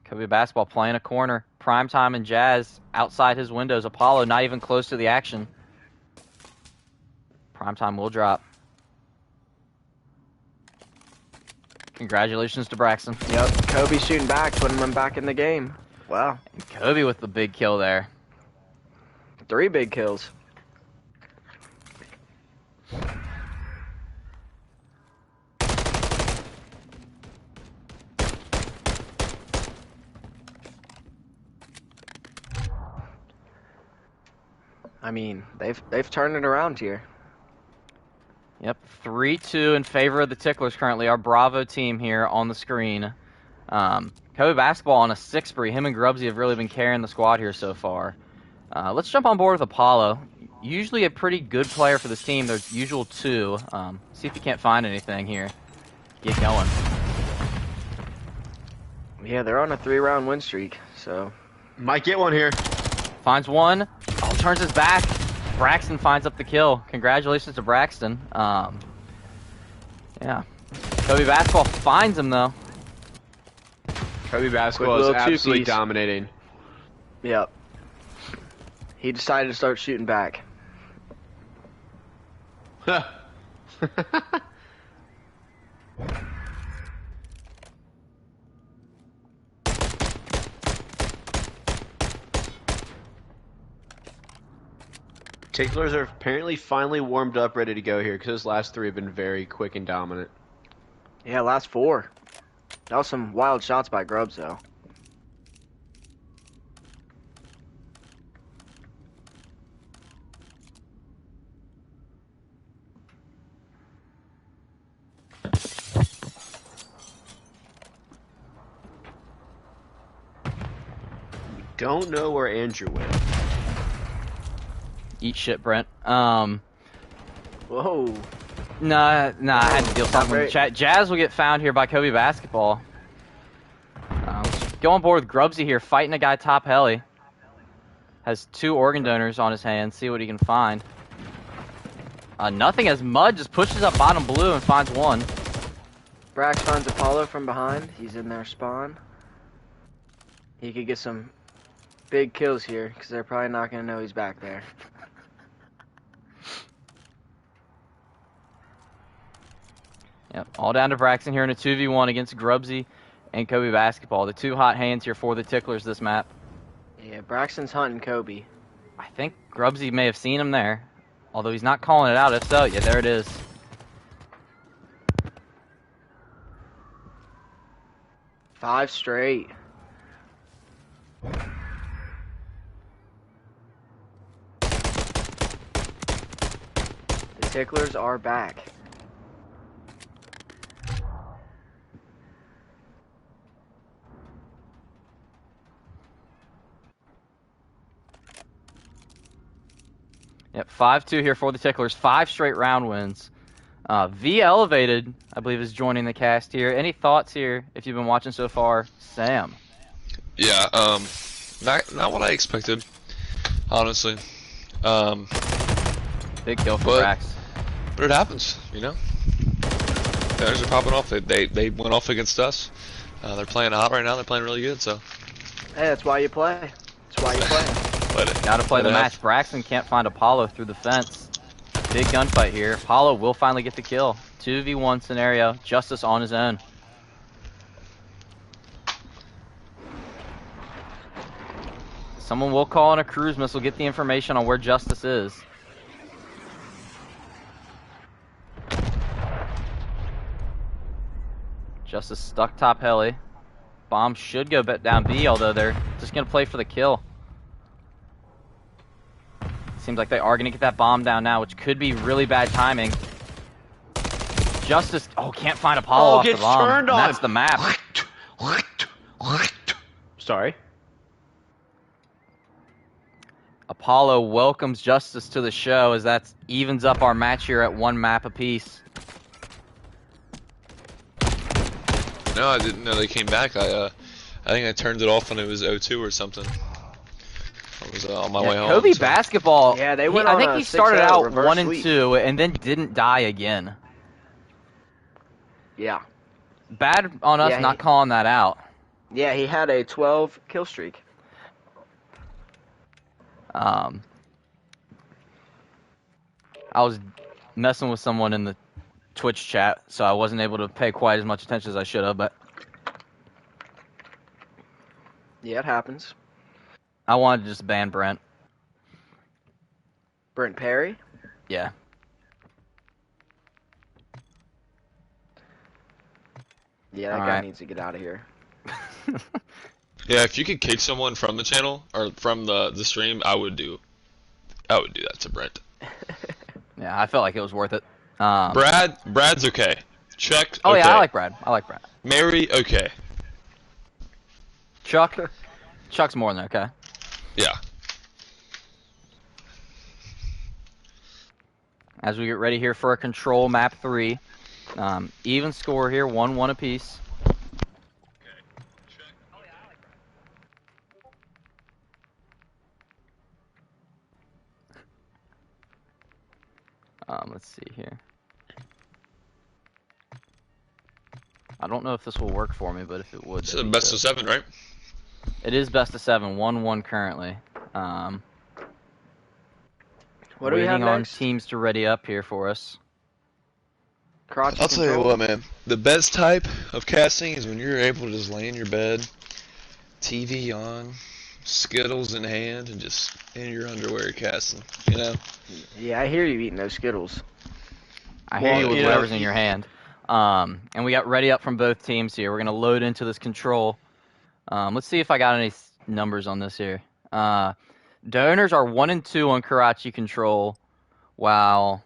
KobeBasketball playing a corner. Primetime and Jazz outside his windows. Apollo not even close to the action. Primetime will drop. Congratulations to Braxton. Yep, Kobe shooting back, putting them back in the game. Wow. And Kobe with the big kill there. 3 big kills. I mean, they've turned it around here. Yep, 3-2 in favor of the Ticklers currently. Our Bravo team here on the screen. KobeBasketball on a 6 spree. Him and Grubbsy have really been carrying the squad here so far. Let's jump on board with Apollo. Usually a pretty good player for this team. Their usual 2. See if you can't find anything here. Get going. Yeah, they're on a 3-round win streak, so. Might get one here. Finds one. Oh, turns his back. Braxton finds up the kill. Congratulations to Braxton. Yeah. KobeBasketball finds him, though. KobeBasketball is absolutely dominating. Yep. He decided to start shooting back. Ticklers are apparently finally warmed up, ready to go here, because those last 3 have been very quick and dominant. Yeah, last 4. That was some wild shots by Grubbs, though. We don't know where Andrew went. Eat shit, Brent. Whoa. Nah, I had to deal something with the chat. Jazz will get found here by KobeBasketball. Let's go on board with Grubbsy here, fighting a guy top heli. Has 2 organ donors on his hands. See what he can find. Nothing as Mud just pushes up bottom blue and finds one. Brax finds Apollo from behind. He's in their spawn. He could get some big kills here, because they're probably not going to know he's back there. Yep, all down to Braxton here in a 2v1 against Grubbsy and KobeBasketball. The 2 hot hands here for the Ticklers this map. Yeah, Braxton's hunting Kobe. I think Grubbsy may have seen him there, although he's not calling it out. If so, yeah, there it is. Five straight. The Ticklers are back. Yep, 5-2 here for the Ticklers. 5 straight round wins. V Elevated, I believe, is joining the cast here. Any thoughts here, if you've been watching so far? Sam? Yeah, not what I expected, honestly. Big kill for Brax. But it happens, you know? Guys are popping off. They went off against us. They're playing hot right now. They're playing really good, so. Hey, that's why you play. That's why you play. Gotta play the match. Braxton can't find Apollo through the fence. Big gunfight here. Apollo will finally get the kill. 2v1 scenario. Justice on his own. Someone will call in a cruise missile, get the information on where Justice is. Justice stuck top heli. Bomb should go down B, although they're just going to play for the kill. Seems like they are going to get that bomb down now, which could be really bad timing. Justice, can't find Apollo off the gets bomb. turned And on. that's the map. Sorry. Apollo welcomes Justice to the show as that evens up our match here at 1 map apiece. No, I didn't know they came back. I think I turned it off when it was 0-2 or something. I was on my way home. KobeBasketball. Yeah, they went I on think a he started 6-0 out reverse 1 and sweep. 2, and then didn't die again. Yeah. Bad on us Yeah, not calling that out. Yeah, he had a 12 kill streak. I was messing with someone in the Twitch chat, so I wasn't able to pay quite as much attention as I should have, but Yeah, it happens. I wanted to just ban Brent. Brent Perry? Yeah. Yeah, that All guy right. needs to get out of here. Yeah, if you could kick someone from the channel or from the stream, I would do that to Brent. Yeah, I felt like it was worth it. Brad's okay. Chuck. Oh okay. yeah, I like Brad. Mary, okay. Chuck's more than okay. Yeah. As we get ready here for a control map 3. Even score here, 1-1 apiece. Let's see here. I don't know if this will work for me, but if it would, It's the best of 7, right? It is best of 7, 1-1 currently. What do we have Waiting on next? teams to ready up here for us. Crotchy I'll tell you control? what, man. The best type of casting is when you're able to just lay in your bed, TV on, Skittles in hand, and just in your underwear casting. You know? Yeah, I hear you eating those Skittles. I hear Well, you with you know, whatever's in your hand. And we got ready up from both teams here. We're going to load into this control. Let's see if I got any numbers on this here. Donors are 1 and 2 on Karachi control, while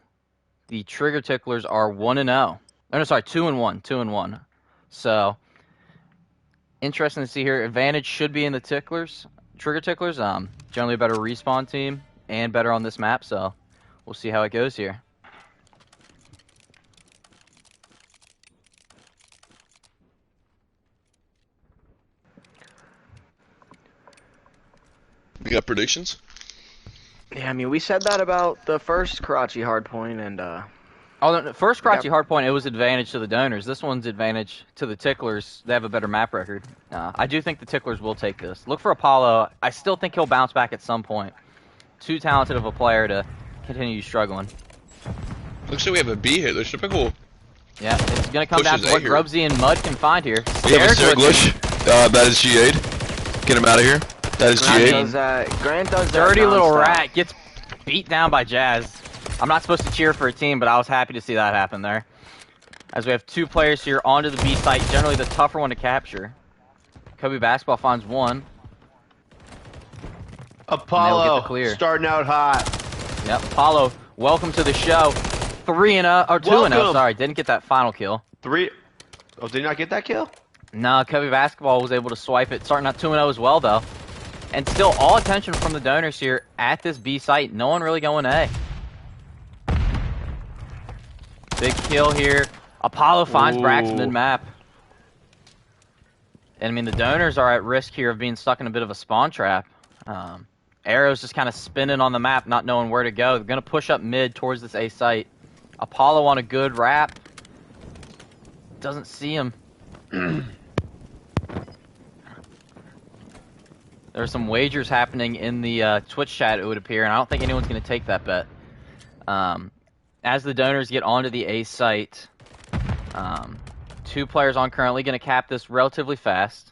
the Trigger Ticklers are 1 and 0. Oh, no, sorry, 2 and 1. 2 and 1. So, interesting to see here. Advantage should be in the Ticklers. Trigger Ticklers, generally a better respawn team and better on this map, so we'll see how it goes here. You got predictions? Yeah, I mean, we said that about the first Karachi hardpoint, and Oh, the first Karachi hardpoint, it was advantage to the Donors. This one's advantage to the Ticklers. They have a better map record. I do think the Ticklers will take this. Look for Apollo. I still think he'll bounce back at some point. Too talented of a player to continue struggling. Looks like we have a B hit. There's typical. Yeah, it's going to come down Pushes to what A here. Grubbsy and Mud can find here. We have a They're glitching. Siglish. That is G8. Get him out of here. That is Grant G8. does that. Grant does that. Dirty little nonstop. rat gets beat down by Jazz. I'm not supposed to cheer for a team, but I was happy to see that happen there. As we have 2 players here onto the B site, generally the tougher one to capture. KobeBasketball finds 1. Apollo the clear. starting out hot. Yep, Apollo, welcome to the show. 3 and 0, or 2 and 0. Welcome. Sorry, didn't get that final kill. 3. Oh, did he not get that kill? No, KobeBasketball was able to swipe it, starting out 2 and 0 as well, though. And still, all attention from the Donors here at this B site. No one really going A. Big kill here. Apollo finds Brax mid-map. And, I mean, the Donors are at risk here of being stuck in a bit of a spawn trap. Arrows just kind of spinning on the map, not knowing where to go. They're going to push up mid towards this A site. Apollo on a good wrap. Doesn't see him. There are some wagers happening in the Twitch chat, it would appear, and I don't think anyone's going to take that bet. As the Donors get onto the A site, 2 players on currently, going to cap this relatively fast.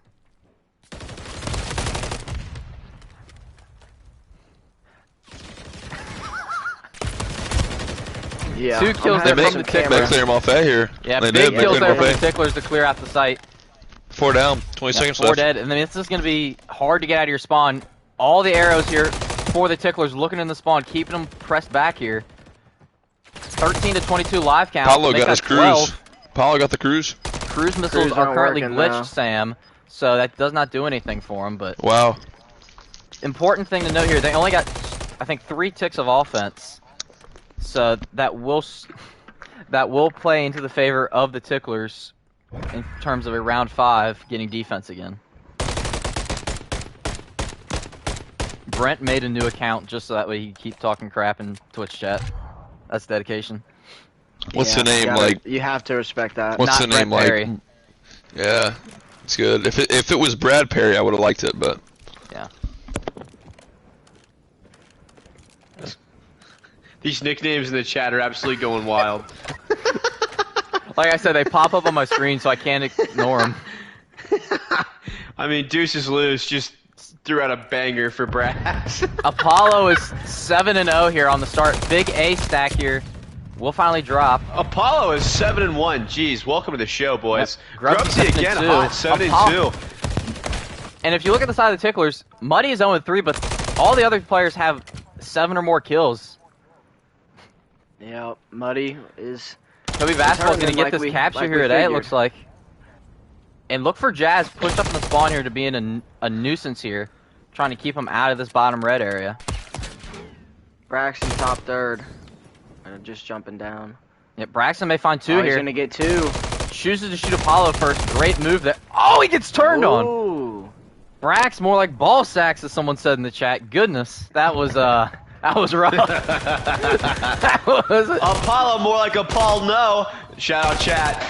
Yeah. 2 kills there I'm from having the some Ticklers. They clear them off A here. Yeah, they big did. kills They there cleared from them the off A. Ticklers to clear out the site. 4 down. 20 Yeah, seconds 4 left. dead, and then this is going to be hard to get out of your spawn. All the arrows here for the Ticklers looking in the spawn, keeping them pressed back here. 13 to 22 live count. Paulo Make got that his 12. cruise. Paulo got the cruise. Cruise missiles Cruise are aren't currently working glitched, now. Sam, so that does not do anything for them. But Wow. important thing to note here, they only got, I think, 3 ticks of offense, so that will play into the favor of the Ticklers in terms of a round 5 getting defense again. Brent made a new account just so that way he can keep talking crap in Twitch chat. That's dedication. What's Yeah, the name you gotta- like? You have to respect that. What's Not the name Brett Perry. like? Yeah, it's good. If it was Brad Perry, I would have liked it, but Yeah. These nicknames in the chat are absolutely going wild. Like I said, they pop up on my screen, so I can't ignore them. I mean, Deuces Loose just threw out a banger for Brax. Apollo is 7-0 here on the start. Big A stack here. We'll finally drop. Apollo is 7-1. Jeez, welcome to the show, boys. Yep. Grubbsy again, 7-2. hot 7-2. And if you look at the side of the Ticklers, Muddyyy is 0-3, but all the other players have 7 or more kills. Yeah, Muddyyy is. KobeBasketball is going to get Like this we- capture like here we today, it figured. looks like. And look for Jazz pushed up in the spawn here to be in a nuisance here, trying to keep him out of this bottom red area. Braxton top third. Just jumping down. Yeah, Braxton may find 2 He's here. gonna get 2. Chooses to shoot Apollo first. Great move there. Oh, he gets turned on. Ooh. Brax, more like ball sacks, as someone said in the chat. Goodness, that was rough. That was Apollo, more like a Paul no. Shout out chat.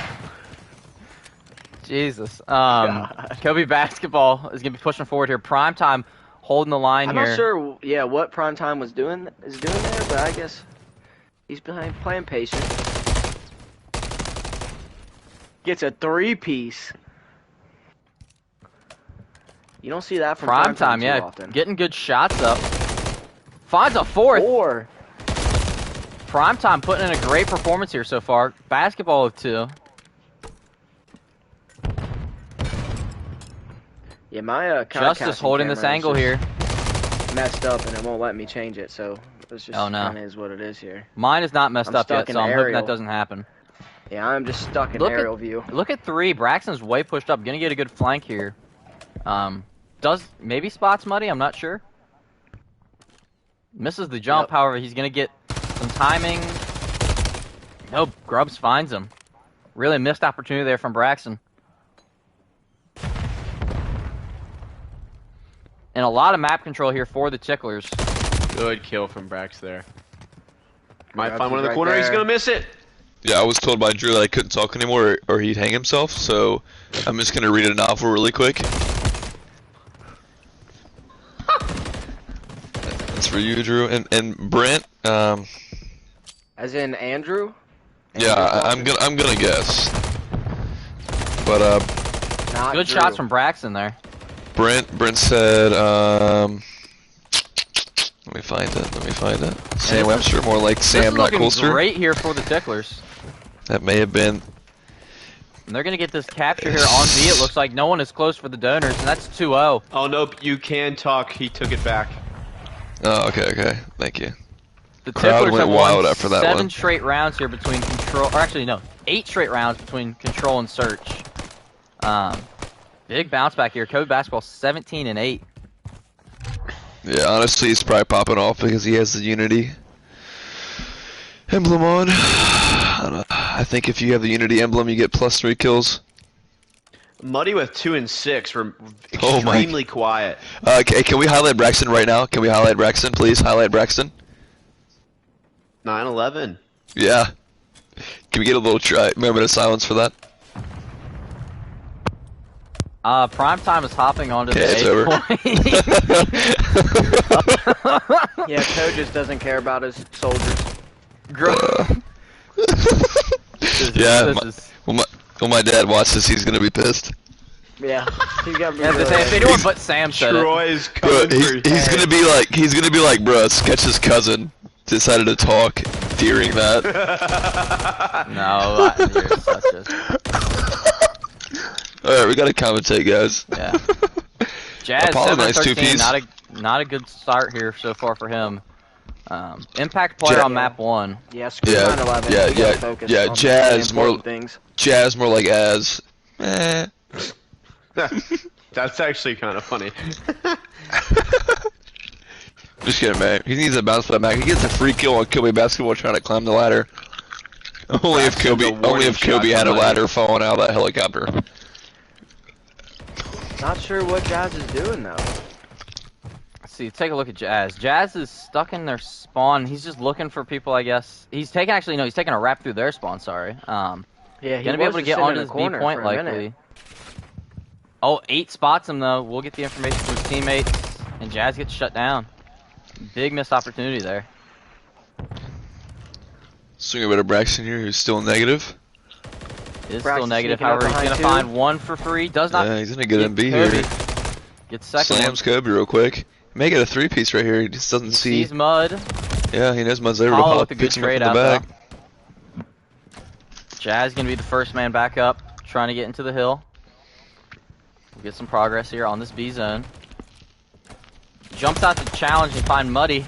Jesus. KobeBasketball is gonna be pushing forward here. Primetime holding the line I'm here. not sure. Yeah, what Primetime is doing there, but I guess he's playing patient. Gets a 3-piece. You don't see that from Primetime, too yeah, often. getting good shots up. Finds a 4th. 4. Primetime putting in a great performance here so far. Basketball with 2. Yeah, my Justice holding this angle here. messed up and it won't let me change it, so it's just Oh, no. kind of is what it is here. Mine is not messed I'm up stuck yet, in so I'm hoping aerial. that doesn't happen. Yeah, I'm just stuck in Look at- aerial view. Look at 3. Braxton's way pushed up. Gonna get a good flank here. Does maybe spots Muddyyy? I'm not sure. Misses the jump, Yep. however, he's gonna get some timing. No, Grubbs finds him. Really missed opportunity there from Braxton. And a lot of map control here for the Ticklers. Good kill from Brax there. Might Grubbsy's find one in the right corner. He's there. gonna miss it. yeah, I was told by Drew that I couldn't talk anymore or he'd hang himself. So I'm just gonna read a novel really quick. That's for you, Drew, and Brent. As in Andrew? Yeah, I'm gonna guess. But Not Good Drew. shots from Braxton there. Brent said let me find it. Sam Webster, more like This Sam, is not looking Colster. great here for the Ticklers. That may have been. And they're gonna get this capture here on B. It looks like no one is close for the Donors, and that's 2-0. Oh nope, you can talk. He took it back. Oh, okay. Thank you. The Crowd Ticklers went have wild won after that 7 one. straight rounds here between Control, or actually no, 8 straight rounds between Control and Search. Big bounce back here. KobeBasketball 17-8. Yeah, honestly, he's probably popping off because he has the Unity emblem on. I don't know. I think if you have the Unity emblem, you get +3 kills. Muddyyy with 2 and 6. We're Oh my- extremely quiet. Okay, can we highlight Braxton right now? Can we highlight Braxton, please? Highlight Braxton. 9-11. Yeah. Can we get a little moment of silence for that? Primetime is hopping onto Okay, it's the over. A point. Yeah, Code just doesn't care about his soldiers. Yeah, This my- is- When my dad watches, he's gonna be pissed. Yeah, he's got yeah, they say if anyone but Sam said it. Troy's Bro, coming for he's gonna be like, bruh, Sketch's cousin decided to talk endearing that. No, you're such a... Alright, we gotta commentate, guys. Yeah. Jazz, Apollo, 7 nice 13, two-piece. not a good start here so far for him. Impact player on map 1. Yeah, screw Yeah, 9/11. yeah, We gotta yeah, focus yeah, on Jazz the more- important things. Jazz more like Az. Eh. That's actually kind of funny. Just kidding, man. He needs a bounce for that Mac. He gets a free kill on KobeBasketball trying to climb the ladder. Only if Brax is a warning shot Kobe had a from ladder falling out of that helicopter. Not sure what Jazz is doing though. Let's see, take a look at Jazz. Jazz is stuck in their spawn. He's just looking for people, I guess. He's taking a wrap through their spawn, sorry. Yeah, he Gonna be able to get onto his B corner point for a minute. likely. Oh, 8 spots him though. We'll get the information from his teammates, and Jazz gets shut down. Big missed opportunity there. Swing a bit of Braxton here, who's still negative. It is Brax still is negative, sneaking up however, he's behind gonna two. find one for free. Does not Yeah, he's gonna get get MB Kobe. here. Gets second Slams Kobe real quick. May get a 3-piece right here. He just doesn't one. see. Sees Mud. Yeah, he knows Mud's there to Apollo pop. with a good Picks him up trade from the out, back. Jazz gonna be the first man back up, trying to get into the hill. We'll get some progress here on this B zone. Jumps out to challenge and find Muddyyy.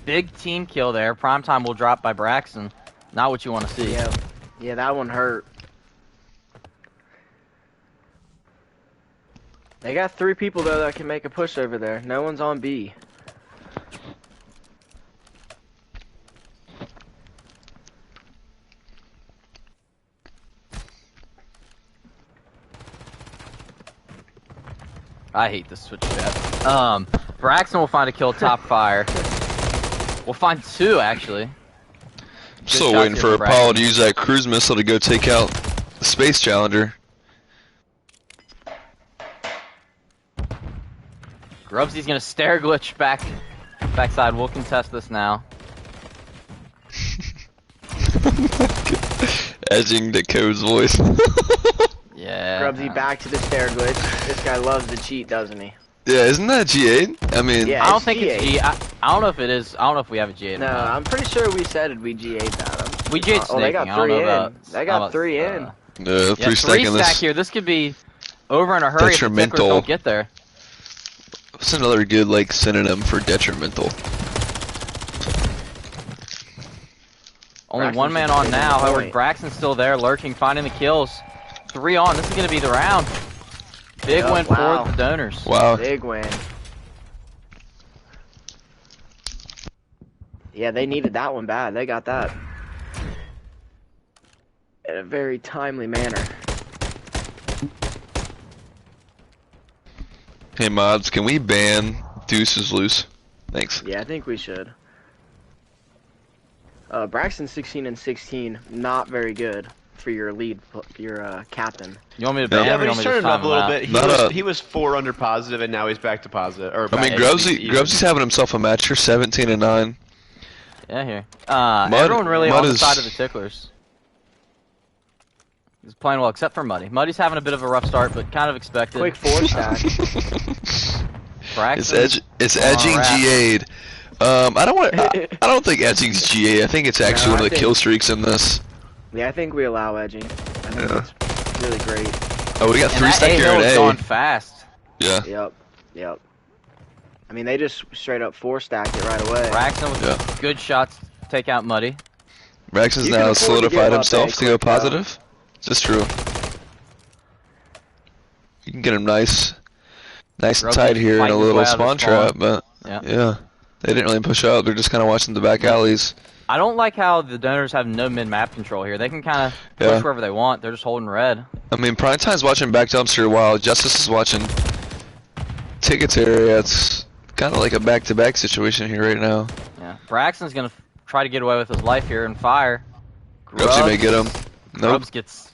Big team kill there. Primetime will drop by Braxton. Not what you want to see. Yeah, that one hurt. They got 3 people though that can make a push over there. No one's on B. I hate this switch chat. Braxton will find a kill top fire. We'll find 2 actually. I'm still shots waiting here for from Apollo Braxton. to use that cruise missile to go take out the Space Challenger. Grubbsy's gonna stare glitch backside. We'll contest this now. Edging the Code's voice. Yeah. Grubbsy back to the stair glitch. This guy loves to cheat, doesn't he? Yeah, isn't that G8? I mean, Yeah. I don't It's think it's G8. G. I don't know if it is. I don't know if we have a G8. No, or not. I'm pretty sure we said we G8'd that. We G8 Oh, they got snaking. I don't 3 know in. about. They I don't got know 3 about, in. Yeah, 3 3 stacking stack this. here. This could be over in a hurry if the Ticklers Detrimental. don't get there. What's another good like synonym for detrimental? Only Braxton's one man just on taking now. the However, point. Braxton's still there, lurking, finding the kills. 3 on. This is going to be the round. Big Yep, win wow. for the Donors. Wow. Big win. Yeah, they needed that one bad. They got that in a very timely manner. Hey mods, can we ban Deuces Loose? Thanks. Yeah, I think we should. Braxton 16 and 16, not very good for your lead, your captain. You want me to Yeah, ban Yeah, him or but you he's want me to turning it up time a him little out? bit. He was 4 under positive, and now he's back to positive. Or I mean, back- Grubbsy's having himself a match here, 17 and 9. Yeah, here. Everyone really Mud on the is- side of the Ticklers. He's playing well, except for Muddyyy. Muddy's having a bit of a rough start, but kind of expected. Quick 4 stack. Braxton. It's on edging a wrap. G8. I don't think edging's G8. I think it's actually No, one I of the think- kill streaks in this. Yeah, I think we allow edging. I think Yeah. it's really great. Oh, we got And 3 that stack A here hill at is A. going fast. Yeah. Yep. I mean, they just straight up 4 stacked it right away. Braxton with Yeah. good shots to take out Muddyyy. Braxton's You can now afford to solidified give up himself A to go quick, though. positive. Is this true? You can get him nice and Grubbsy's tight here in fighting a his little way out of the spawn trap, but Yeah. yeah. They didn't really push out. They're just kind of watching the back alleys. I don't like how the Donors have no mid-map control here. They can kind of push Yeah. wherever they want. They're just holding red. Oh, I mean, Primetime's watching back dumpster while Justice is watching tickets area. It's kind of like a back-to-back situation here right now. Yeah. Braxton's going to try to get away with his life here and fire. Grubbsy may get him. Nope. Grubbs gets...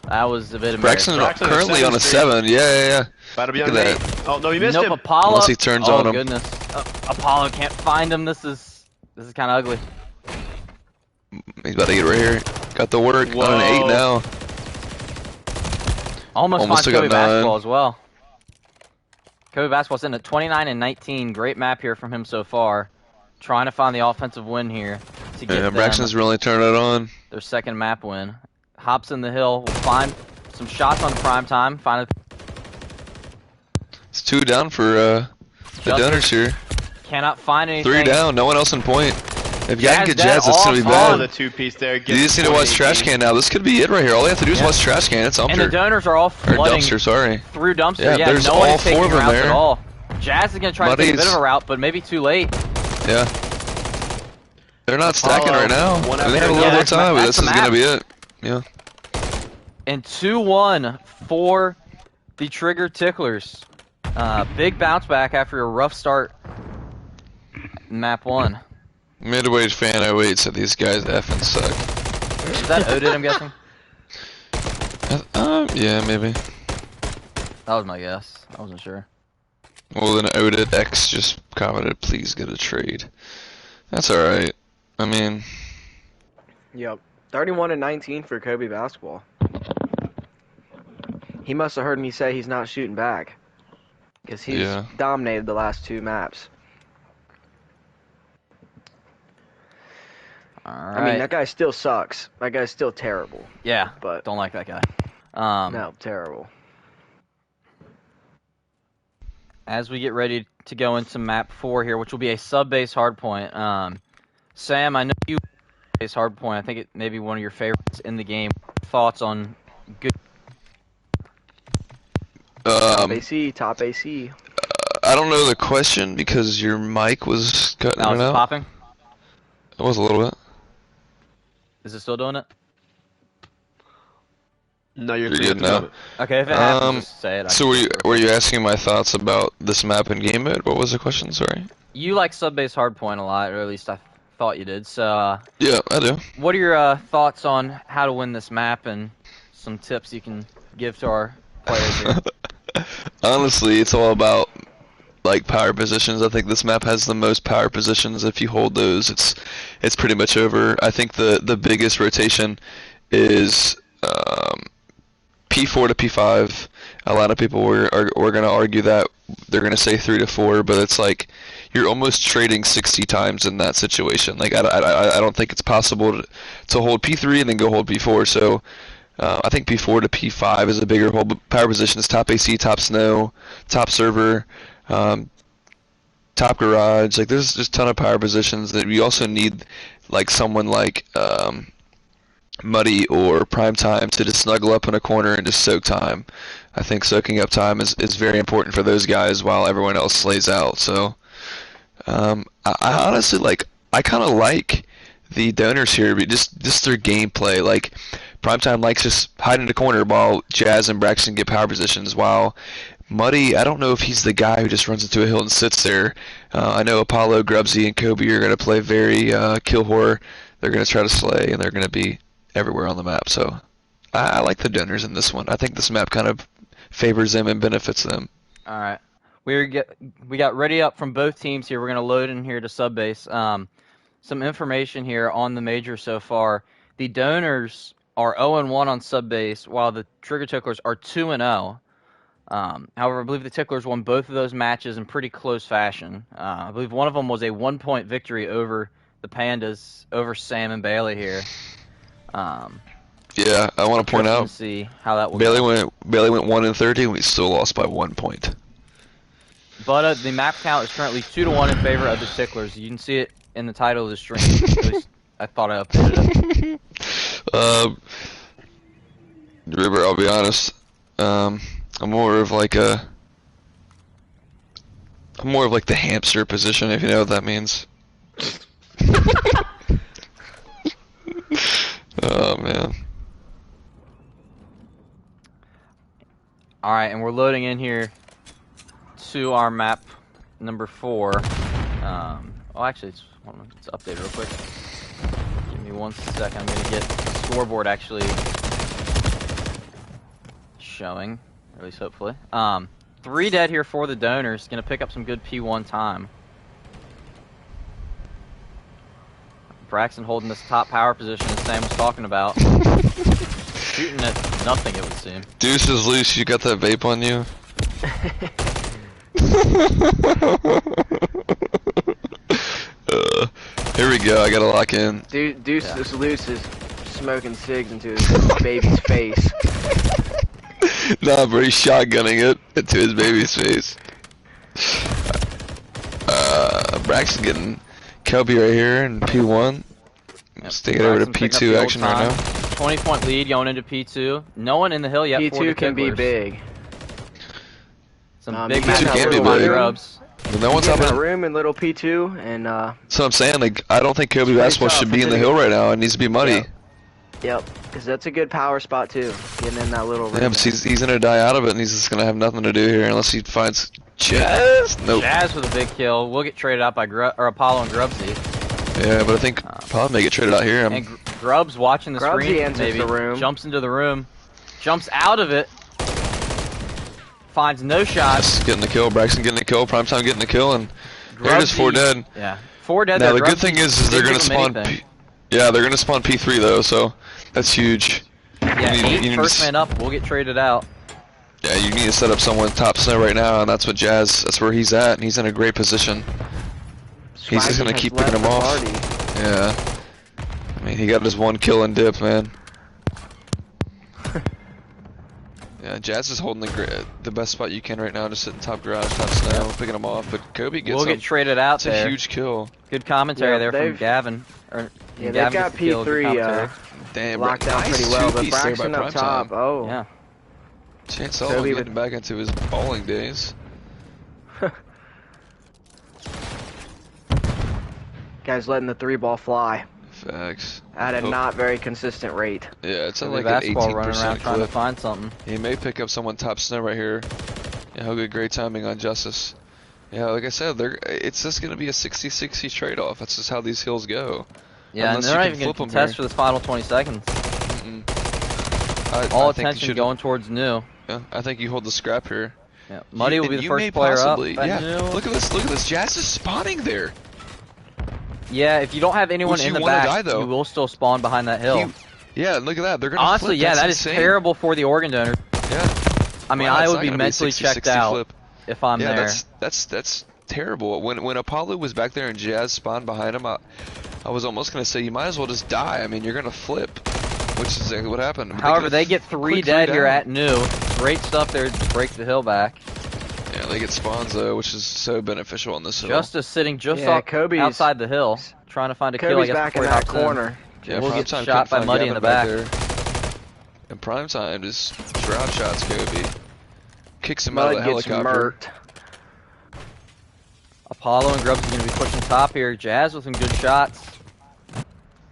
That was a bit Braxton embarrassing. Braxton currently on a seven 7. Yeah. About to be Look on at 8. that. Oh no, you missed Nope, him. Apollo. Unless he turns oh, on him. goodness. Apollo can't find him. This is kind of ugly. He's about to get right here. Got the work on an 8 Whoa. now. Almost Almost finds took out KobeBasketball 9. as well. KobeBasketball's in at 29 and 19. Great map here from him so far. Trying to find the offensive win here. to get Yeah, them Braxton's really turned it on. their second map win. Hops in the hill, will find some shots on Primetime. It's 2 down for the Donors here. Cannot find anything. 3 down, no one else in point. If y'all can get Jazz Jazz, that's gonna be off Oh, bad. the 2-piece there. You just need to watch Trash Can now. This could be it right here. All they have to do is watch Trash Can. It's And the Umpter. Donors are all Or flooding Dumpster, sorry. through Dumpster. Yeah, Yeah, there's no one all is taking 4 of them routes there. at all. Jazz is going to try to take a bit Muddyy's- of a route, but maybe too late. Yeah. They're not stacking Follow right now. one And they after have a the little other. bit of time, but That's this the is gonna map. be it. Yeah. And 2-1 for the Trigger Ticklers. Big bounce back after a rough start in map 1. Midway fan 08 said these guys effing suck. Is that Odin, I'm guessing? Yeah, maybe. That was my guess. I wasn't sure. Well, then Odin X just commented, please get a trade. That's alright. I mean, Yep. 31-19 for KobeBasketball. He must have heard me say he's not shooting back. Because he's Yeah. dominated the last 2 maps. Alright. I mean, that guy still sucks. That guy's still terrible. Yeah, But, don't like that guy. no, terrible. As we get ready to go into map 4 here, which will be a sub-base hardpoint. Sam, I know you base hardpoint. I think it may be one of your favorites in the game. Thoughts on good? Top AC. I don't know the question because your mic was cutting Now it is it out. popping? It was a little bit. Is it still doing it? No, you're You're clear good at the now. moment. Okay, if it happens, just say it. So were you asking my thoughts about this map and game mode? What was the question? Sorry. You like sub-base hardpoint a lot, or at least I thought you did. So, Yeah, I do. what are your thoughts on how to win this map and some tips you can give to our players here? Honestly, it's all about like power positions. I think this map has the most power positions. If you hold those, it's pretty much over. I think the biggest rotation is P4 to P5. A lot of people are going to argue that they're going to say 3 to 4, but it's like you're almost trading 60 times in that situation. Like I don't think it's possible to hold P3 and then go hold P4. So I think P4 to P5 is a bigger hold. But power positions: top AC, top snow, top server, top garage. Like there's just a ton of power positions that we also need, like someone like Muddyyy or Primetime to just snuggle up in a corner and just soak time. I think soaking up time is very important for those guys while everyone else slays out. So I honestly I kind of like the Donors here, but just their gameplay. Like Primetime likes just hide in the corner while Jazz and Braxton get power positions, while Muddyyy, I don't know if he's the guy who just runs into a hill and sits there. I know Apollo, Grubbsy, and Kobe are going to play very kill horror. They're going to try to slay, and they're going to be everywhere on the map. So I like the Donors in this one. I think this map kind of favors them and benefits them. All right. We got ready up from both teams here. We're going to load in here to subbase. Some information here on the major so far. The Donors are 0-1 on subbase, while the Trigger Ticklers are 2-0. However, I believe the Ticklers won both of those matches in pretty close fashion. I believe one of them was a 1-point victory over the Pandas, over Sam and Bailey here. Yeah, I want to point out See how that will Bailey go. went 1-30, and we still lost by 1 point. But the map count is currently 2-1 in favor of the Ticklers. You can see it in the title of the stream. At least I thought I updated it. River, I'll be honest. I'm more of like the hamster position, if you know what that means. Oh man. All right, and we're loading in here to our map number 4. Actually, let's update it real quick. Give me 1 second. I'm gonna get the scoreboard actually showing, or at least hopefully. 3 dead here for the Donors. Gonna pick up some good P1 time. Braxton holding this top power position that Sam was talking about. Shooting at nothing, it would seem. Deuce is loose. You got that vape on you? Here we go. I gotta lock in. Deuce Loose is smoking cigs into his baby's face. Nah, bro, he's shotgunning it into his baby's face. Brax is getting Kobe right here in P1. Let's take it over to P2 action right now. 20-point lead going into P2. No one in the hill yet. P2 can be big. Some big P2 can be big. Grubs. No one's in up a room in little P2, and so I'm saying, like, I don't think KobeBasketball should be in the hill right now. It needs to be Muddyyy. Yep, because that's a good power spot too. Getting in that little room. Yeah, but he's gonna die out of it, and he's just gonna have nothing to do here unless he finds Jazz. Nope. Jazz with a big kill. We'll get traded out by Apollo and Grubbsy. Yeah, but I think Apollo may get traded out here. And Grubbs watching the Grubbsy screen. enters the room. Jumps into the room. Jumps out of it. Finds no shots. Just getting the kill. Braxton getting the kill. Primetime getting the kill, and there it is, 4 dead. Yeah, 4 dead. Now the good thing is they're gonna spawn. Yeah, they're gonna spawn P3 though, so that's huge. Yeah, eight first man up. We'll get traded out. Yeah, you need to set up someone top snow right now, and that's what Jazz. That's where he's at, and he's in a great position. He's just gonna keep picking him off. Yeah. I mean, he got his 1 kill and dip, man. Yeah, Jazz is holding the best spot you can right now, just sitting top garage, top snow, picking him off. But Kobe gets. We'll get traded out. It's a huge kill. Good commentary there from Gavin. Yeah, they've got P3 locked down pretty well, but Braxton up top. Oh. Yeah. Chance Sullivan getting back into his bowling days. Guy's letting the 3-ball fly. Facts. At a not very consistent rate. Yeah, it's like an 18% running around trying to find something. He may pick up someone top snow right here. Yeah, he'll get great timing on Justice. Yeah, like I said, it's just going to be a 60-60 trade-off. That's just how these hills go. Yeah, and they're not even going to contest for this final 20 seconds. All attention going towards New. Yeah, I think you hold the scrap here. Yeah, Muddyyy will be the first player up. Yeah, look at this. Jazz is spawning there. Yeah, if you don't have anyone in the back, you will still spawn behind that hill. Yeah, look at that. They're gonna honestly, flip. yeah, that is terrible for the Organ Donors. Yeah. I mean, I would be mentally checked out if I'm there. That's terrible. When Apollo was back there and Jazz spawned behind him, I was almost gonna say you might as well just die. I mean, you're gonna flip, which is exactly what happened. However, they get 3 dead here at New. Great stuff there to break the hill back. Yeah, they get spawns though, which is so beneficial on this hill. Justice sitting just outside the hill, trying to find a kill. I guess back in that corner. Yeah, we'll get shot by Muddyyy in the back. And Primetime just shroud shots Kobe. Kicks him out of the helicopter. Apollo and Grubbs are going to be pushing top here. Jazz with some good shots.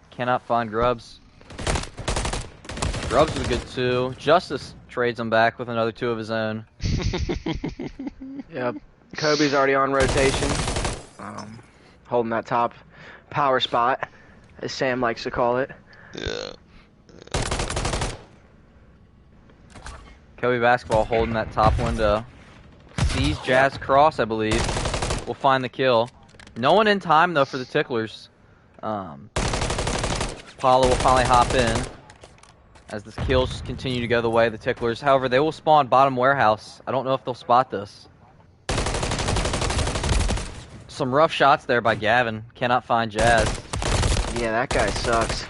Cannot find Grubbs. Grubbs with a good 2. Justice trades him back with another 2 of his own. Yep. Kobe's already on rotation. Holding that top power spot, as Sam likes to call it. Yeah. KobeBasketball holding that top window. Sees Jazz cross, I believe. Will find the kill. No one in time, though, for the Ticklers. Apollo will finally hop in as the kills continue to go the way of the Ticklers. However, they will spawn bottom warehouse. I don't know if they'll spot this. Some rough shots there by Gavin. Cannot find Jazz. Yeah, that guy sucks.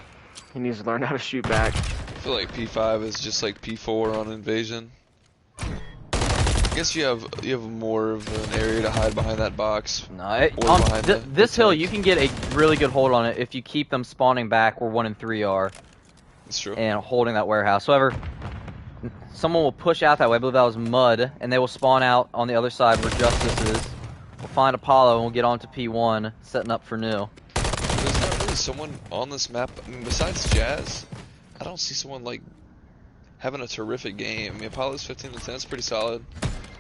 He needs to learn how to shoot back. I feel like P5 is just like P4 on Invasion. I guess you have more of an area to hide behind that box. No, this hill you can get a really good hold on it if you keep them spawning back where 1 and 3 are. That's true. And holding that warehouse. However, someone will push out that way. I believe that was Mud, and they will spawn out on the other side where Justice is. We'll find Apollo and we'll get on to P1, setting up for New. There's not really someone on this map. I mean, besides Jazz, I don't see someone like having a terrific game. I mean, Apollo's 15 to 10 is pretty solid.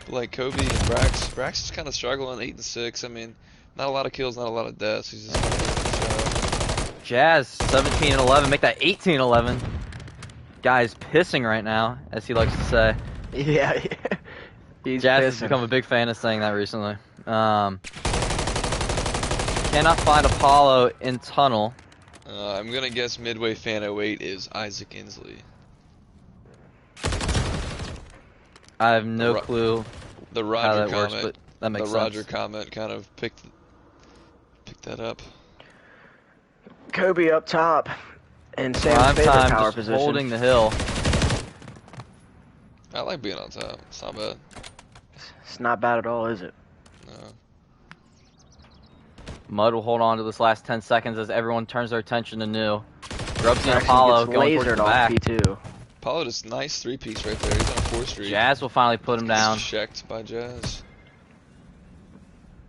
But like Kobe and Brax is kind of struggling, 8 and 6. I mean, not a lot of kills, not a lot of deaths. He's just Jazz 17 and 11, make that 18 and 11. Guy's pissing right now, as he likes to say. Yeah, he's Jazz pissing. has become a big fan of saying that recently. Cannot find Apollo in tunnel. I'm gonna guess Midway Fan 08 is Isaac Inslee. I have no clue The how Roger that comment. works, but that makes the sense. Roger comment kind of picked that up. Kobe up top. And Sam's Prime favorite time power just position. holding the hill. I like being on top. It's not bad. It's not bad at all, is it? No. Mud will hold on to this last 10 seconds as everyone turns their attention to New. Grubbsy and Braxton Apollo gets going towards lasered the off back. P2. Apollo just nice 3-piece right there. He's on a 4-streak. Jazz will finally put him down. Checked by Jazz.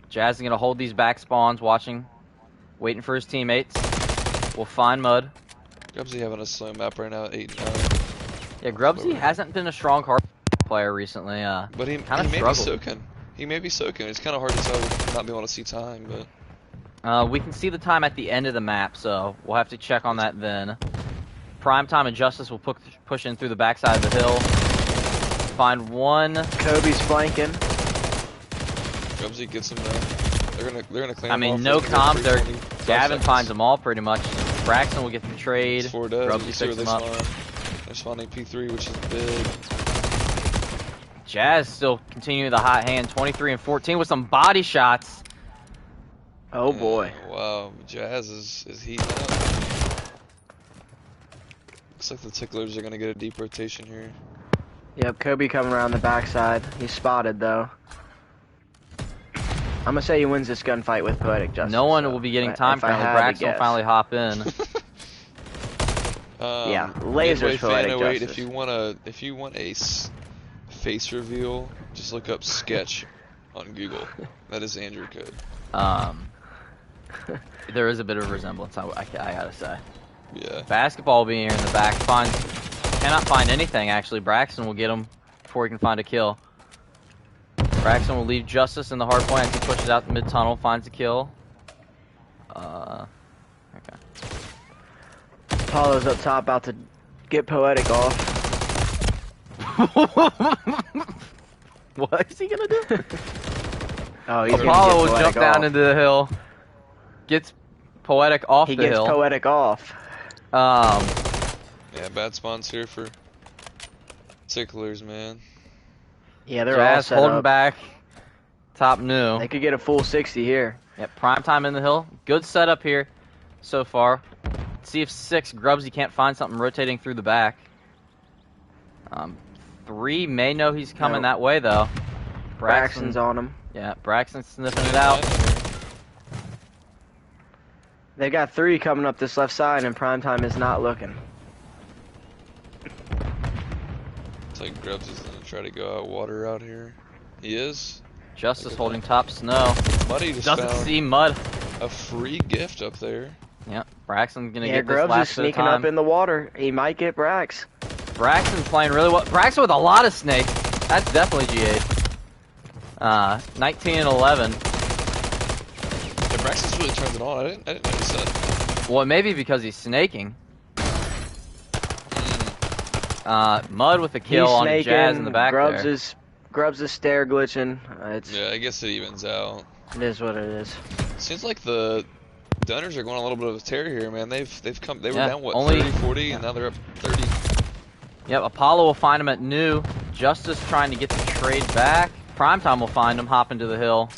Jazz is going to hold these back spawns, watching, waiting for his teammates. We'll find Mud. Grubbsy having a slow map right now at 8-9. Yeah, Grubbsy hasn't been a strong hard player recently. But he Kinda may be struggled. soaking. He may be soaking. It's kind of hard to tell, not being able to see time, but We can see the time at the end of the map, so we'll have to check on that then. Primetime and Justice will push in through the backside of the hill. Find one. Kobe's flanking. Grubbsy gets him down. They're gonna clean I him mean, off no for comms there. 3:20. 5 Gavin seconds. finds them all pretty much. Braxton will get the trade. It's 4 does. Grubbsy You see where picks they him up. spawn. They're spawning P3, which is big. Jazz still continuing the hot hand. 23 and 14 with some body shots. Oh boy. Wow, Jazz is heating up. Looks like the Ticklers are gonna get a deep rotation here. Yep, Kobe coming around the backside. He's spotted though. I'm gonna say he wins this gunfight with Poetic Justice. No one so, will be getting if time I friendly. had to Braxton will guess. finally hop in. Yeah, lasers Midway Poetic fan 08, Justice. if you want a face reveal, just look up sketch on Google. That is Andrew code. There is a bit of resemblance, I gotta say. Yeah. Basketball being here in the back. Cannot find anything, actually. Braxton will get him before he can find a kill. Braxton will leave Justice in the hard point as he pushes out the mid-tunnel, finds a kill. Okay. Apollo's up top about to get Poetic off. What is he gonna do? Oh, he's Apollo will gonna get jump Poetic down off. into the hill. Gets Poetic off He the gets hill. Poetic off. Yeah, bad spawns here for Ticklers, man. Yeah, they're all Jazz set holding up. back. Top New. They could get a full 60 here. Yep, prime time in the hill. Good setup here so far. See if 6 Grubbsy can't find something rotating through the back. 3 may know he's coming No. that way though. Braxton's on him. Yeah, Braxton's sniffing it out. They got 3 coming up this left side, and Primetime is not looking. It's like Grubbsy's gonna try to go out water out here. He is. Justice holding top Snow. Muddyyy just Doesn't found see Mud. a free gift up there. Yep, Braxton's gonna Yeah, get this Grubbs is last bit of sneaking time. up in the water. He might get Brax. Braxton's playing really well. Braxton with a lot of snake. That's definitely G8. 19 and 11. Yeah, Braxton's really turned it on. I didn't notice that. Well, maybe because he's snaking. Mud with a kill He's on snaking. Jazz in the back Grubbs there. is stair glitching. Yeah, I guess it evens out. It is what it is. Seems like the Donors are going on a little bit of a tear here, man. They were Yeah, down what only- 30, 40, and now they're up 30. Yep, Apollo will find him at New. Justice trying to get the trade back. Primetime will find him, hop into the hill.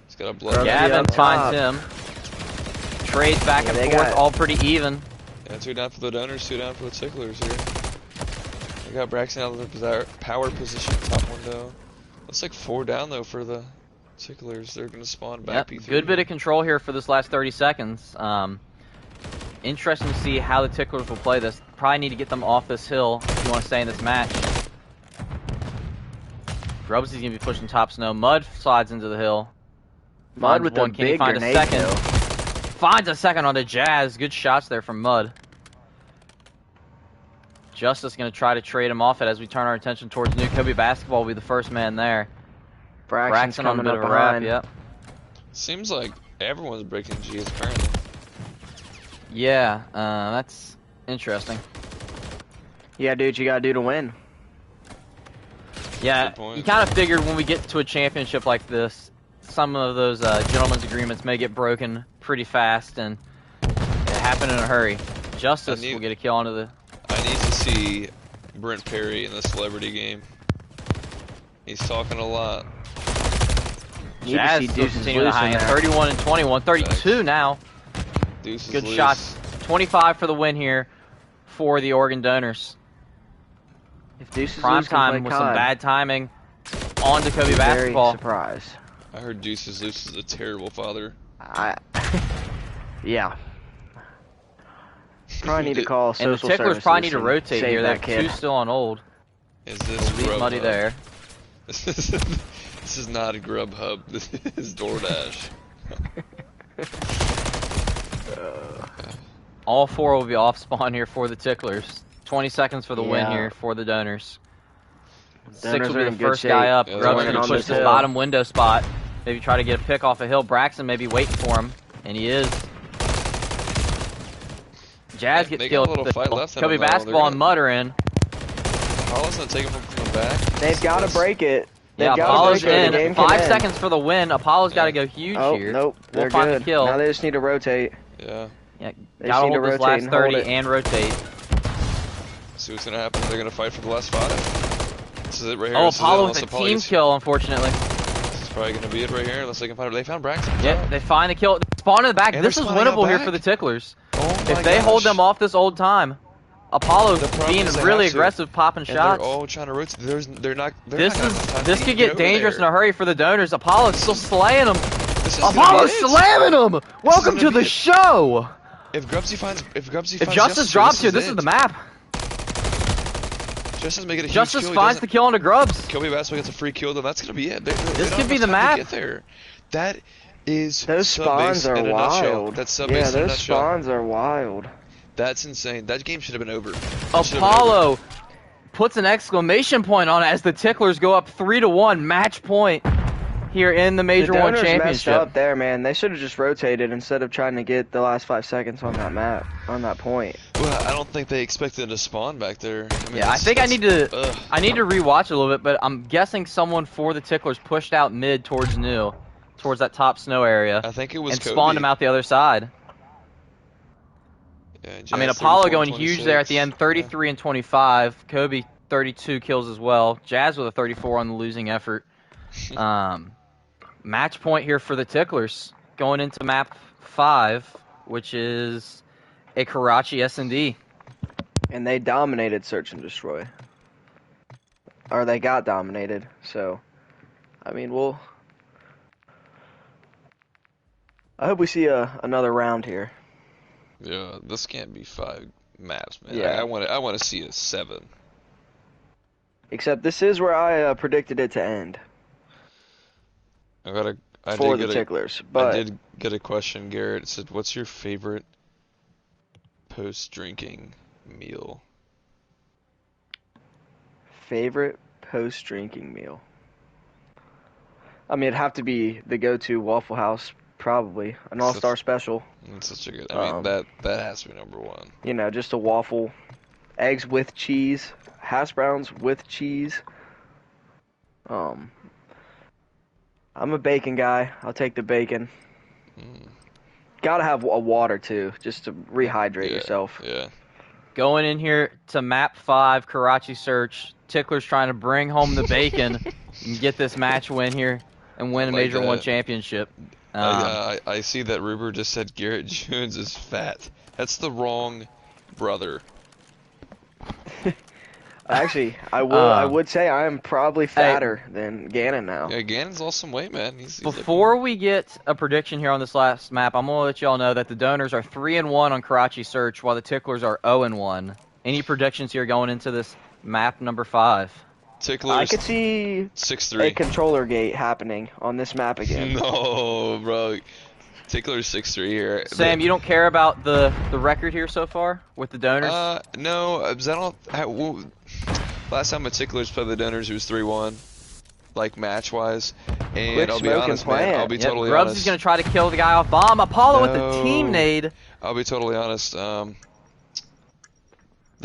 He's got a blood. Grubbsy Gavin up finds top. him. Trades back Yeah, and they forth, got- all pretty even. Yeah, 2 down for the Donors, 2 down for the Ticklers here. They got Braxton out of the power position, top window. Looks like 4 down though for the Ticklers. They're gonna spawn back Yep, P3. good bit of control here for this last 30 seconds. Interesting to see how the Ticklers will play this. Probably need to get them off this hill if you want to stay in this match. Grubbsy's going to be pushing top Snow. Mud slides into the hill. Mud Finds with one. the Can he big find grenade a second? kill. Finds a second on the Jazz. Good shots there from Mud. Justice going to try to trade him off it as we turn our attention towards New. KobeBasketball will be the first man there. Braxton's Braxton on a coming bit up of a wrap, behind. yep. Seems like everyone's breaking G's currently. Yeah, that's interesting. You gotta do what you gotta do to win. Yeah, Good point. you kind of figured when we get to a championship like this, some of those gentlemen's agreements may get broken pretty fast, and it happened in a hurry. Justice will get a kill onto the... I need to see Brent Perry in the celebrity game. He's talking a lot. You need to Jazz see still Deuce's continuing the loose high in end. there. 31 and 21, 32 now. Deuce is Good loose. shots. 25 for the win here for the Organ Donors. If Deuce is Prime loose, can time play with some COD. bad timing on to Very KobeBasketball. surprised. I heard Deuce is loose is a terrible father. Yeah. Probably need to call social And the Ticklers services probably need to and rotate save here. They that have kid. two still on old. Is this Leave Muddyyy Grubhub? there. This is not a Grubhub. This is DoorDash. All four will be off spawn here for the Ticklers. 20 seconds for the win Yeah. here for the Donors. Six Donors will are be in the good first shape. guy up. Yeah, Grubbsy they're to on push this this hill. bottom window spot. Maybe try to get a pick off a hill. Braxton maybe waiting for him, and he is. Jazz They gets got a killed. little with the fight hill. left in them, though. KobeBasketball and They're Muddyyy. Apollo's not taking him from the back. They've got to break it. They've Yeah, got to Apollo's break it. in. The game can 5 end. seconds for the win. Apollo's got to Yeah. go huge Oh, here. nope. We'll They're find good. the kill. Now they just need to rotate. Yeah. Yeah, They gotta just need hold to this rotate last and hold 30 it. and rotate. See what's gonna happen. They're gonna fight for the last 5. This is it right here. Oh, This is it, Apollo unless with a Apollo team gets- kill, unfortunately. This is probably gonna be it right here, unless they can find it. They found Brax. Yeah, they find the kill. Spawn in the back. And This they're is spawning out winnable here back. for the Ticklers. Oh If my they hold gosh. them off this old time, Apollo's The problem being is they really have to. aggressive, popping And shots. they're all trying to rotate. They're not. This not gonna have time this to could get get dangerous in over a hurry for the Donors. Apollo's still slaying them. there. This is gonna Apollo's be it. slamming them. Welcome gonna to be the it. show. If Grubbsy finds If Justice drops here, this is the map. Justice make it a huge Justice kill. finds the kill onto Grubbs. KobeBasketball gets a free kill, then that's gonna be it. This don't could be have the time to map. Get there. That is Those sub-base spawns are in a nutshell. wild. That's sub-base Yeah, in a those nutshell. spawns are wild. That's insane. That game should have been over. It should have been over. Apollo puts an exclamation point on it as the Ticklers go up 3-1, match point here in the Major The One Donors messed Championship. up there, man. They should have just rotated instead of trying to get the last 5 seconds on that map, on that point. Well, I don't think they expected to spawn back there. I mean, Yeah, I that's- think I that's- need to ugh. rewatch it a little bit, but I'm guessing someone for the Ticklers pushed out mid towards New, towards that top snow area, I think it was and Kobe. spawned him out the other side. Yeah, I mean, Jazz Apollo 34, going huge there at the end, 33 and 25. Kobe 32 kills as well. Jazz with a 34 on the losing effort. Match point here for the Ticklers going into map 5, which is a Karachi S&D. And they dominated Search and Destroy. Or they got dominated, so... I mean, I hope we see another round here. Yeah, this can't be 5 maps, man. Yeah. I want to see a 7. Except this is where I predicted it to end I for did the get Ticklers. I But did get a question, Garrett. It said, "What's your favorite post-drinking meal?" favorite post-drinking meal? I mean, it'd have to be the go-to Waffle House, probably. An all-star special. It's such a good. I mean, that has to be number 1. You know, just a waffle. Eggs with cheese. Hash browns with cheese. I'm a bacon guy. I'll take the bacon. Gotta have a water, too, just to rehydrate yourself. Yeah. Going in here to map 5, Karachi Search. Ticklers trying to bring home the bacon and get this match win here and win a Like Major 1 that. championship. I see that Ruber just said Garrett Jones is fat. That's the wrong brother. Actually, I would say I am probably fatter than Gannon now. Yeah, Gannon's lost some weight, man. He's Before we get a prediction here on this last map, I'm going to let you all know that the Donors are 3-1 on Karachi Search, while the Ticklers are 0-1. Any predictions here going into this map number 5? Ticklers. I could see a 6-3. controller gate happening on this map again. No, bro. Ticklers 6-3 here. Sam, you don't care about the record here so far with the Donors? No, 'cause I don't. Last time the Ticklers played the Donors, it was 3-1, like match wise. And Quit I'll be smoking honest, man. plant. I'll be Yep, totally Grubbs honest. is going to try to kill the guy off bomb. Apollo with the team No. nade. I'll be totally honest. The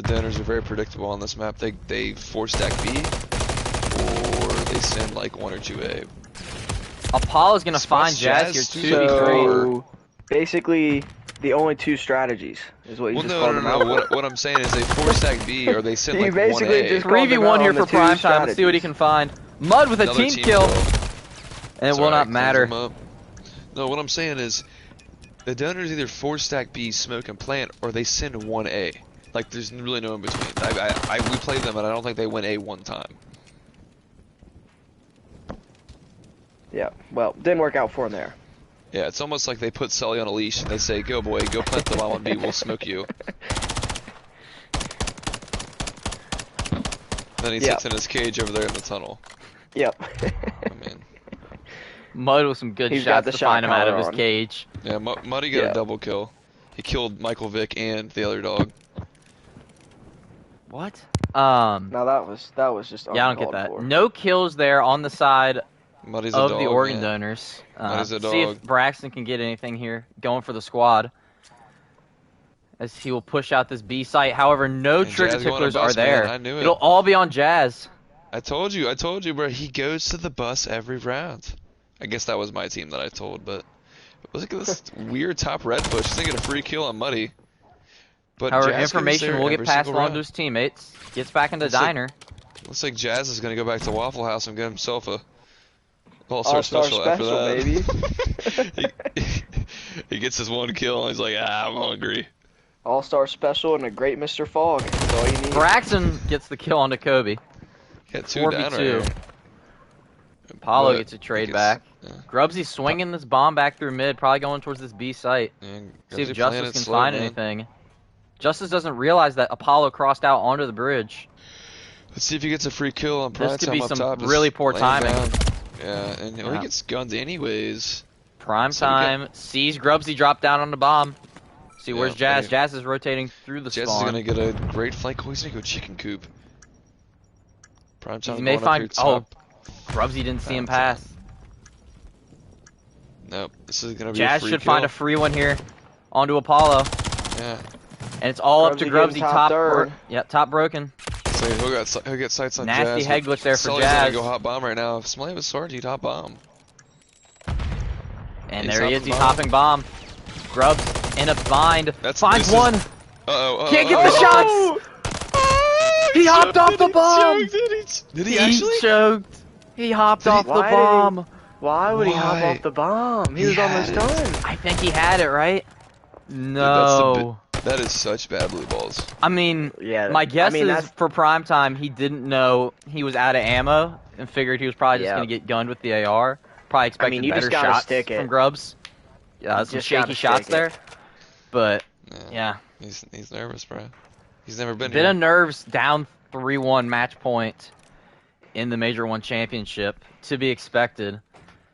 Donors are very predictable on this map. They 4-stack B, or they send like 1 or 2A. Apollo's going to find Jazz Jazz to here be 2v3. So, basically, the only 2 strategies is what you Well, just no, called no, them no. out. What I'm saying is they 4-stack B, or they send You like basically 1A. just called them 3v1 out here on the for 2 prime time. Let's see what he strategies. can find. Mud with a Another team kill. And it will Sorry, not close matter. them up. No, what I'm saying is, The donors either 4-stack B, smoke, and plant, or they send 1A. Like, there's really no in between. We played them, and I don't think they went A one time. Yeah, well, didn't work out for him there. Yeah, it's almost like they put Sully on a leash, and they say, go boy, go plant the bomb on B, we'll smoke you. Then he sits in his cage over there in the tunnel. Yep. I mean, Mud with some good He's got shots the to shot find him out of collar his on. cage. yeah, Muddy got a double kill. He killed Michael Vick and the other dog. What? No, that was just Yeah, I don't get uncalled that. for. No kills there on the side Muddy's a of dog, the Organ man. Donors. Muddy's a See if dog. Braxton can get anything here. Going for the squad. As he will push out this B site. However, no And trigger Jazz going to ticklers bus, are there. man. I knew it. It'll all be on Jazz. I told you, bro. He goes to the bus every round. I guess that was my team that I told, but look at this weird top red push. He's gonna get a free kill on Muddy. But However, Jazz goes information there will get every passed single along to round. his teammates. Gets back into Looks like- diner. Looks like Jazz is gonna go back to Waffle House and get himself a All-Star All-Star special after special, that. he gets his one kill and he's like, I'm hungry. All-Star special and a great Mr. Fog. That's all you need. Braxton gets the kill onto Kobe. Got 2 down right 4v2. here. Apollo But gets a trade he back. yeah. Grubbsy swinging this bomb back through mid, probably going towards this B site. And See if Grubbsy playing Justice it can slow, find man. anything. Justice doesn't realize that Apollo crossed out onto the bridge. Let's see if he gets a free kill on prime This could time be up some top. Just really poor laying timing. down. Yeah, and Yeah. he gets gunned anyways. Prime So we got- time. Sees Grubbsy drop down on the bomb. See, where's Yeah, Jazz? right. Jazz is rotating through the Jazz spawn. is gonna get a great flank. Oh, he's gonna go chicken coop. Prime time He may going find. up here top. Grubbsy didn't see him Prime time. pass. Nope, this is gonna be Jazz a free should kill. find a free one here onto Apollo. Yeah, And it's all up to Grubbsy Grubbsy. getting top third. Yep, top broken. so he'll get sights on Nasty Jazz. head glitch there for Sully's Jazz. gonna go hot bomb right now. If Smiley was sword, he'd hot bomb. And He's there he is. hopping He's bomb. hopping bomb. Grubbs in a bind. That's- Finds this is- one. Uh-oh. Can't get the shots. He hopped off the bomb. Did he actually? choked. He hopped off the Why did he- bomb. Why would he hop Why? off the bomb? He He was almost had it. done. I think he had it right. Dude, No. that is such bad blue balls. I mean, Yeah, my guess I mean, is that's for prime time, he didn't know he was out of ammo and figured he was probably just Yeah. going to get gunned with the AR. Probably expected you better just gotta shots stick it. from Grubbs. Yeah, You some just shaky gotta shots stick there. it. But, yeah. He's nervous, bro. He's never been Bit here. of nerves, down 3-1 match point in the Major 1 championship. To be expected.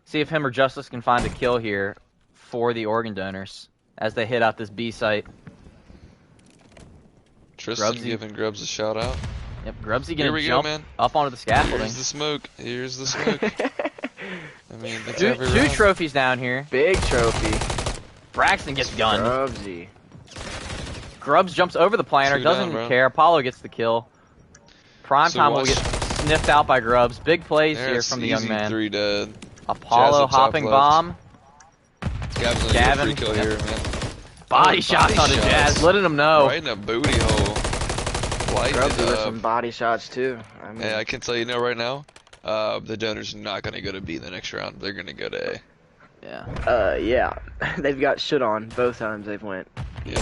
See if him or Justice can find a kill here for the Organ Donors as they hit out this B site. Tristan Grubbsy. giving Grubbs a shout out. Yep, Grubbsy Here gonna we go, jump man. up onto the scaffolding. Here's the smoke. Here's the smoke. I mean, it's Two every round. trophies down here. big trophy. Braxton gets gunned. Grubbsy. Grubbs jumps over the planter, Two doesn't down, bro. care. Apollo gets the kill. Prime So time will watch- get sniffed out by Grubbs. Big plays here There's from the young easy man. 3 dead. Apollo Jazz up top hopping left. bomb. Gavin's gonna get a Gavin. free kill Yep. here, man. Body Oh, shots body onto shots. Jazz, letting him know. Right in a booty hole. Lighting Grubbsy it with up. some body shots too. I mean, Hey, I can tell you now right now, the Donors are not going to go to B the next round. They're going to go to A. Yeah. yeah, they've got shit on both times they've went. Yep.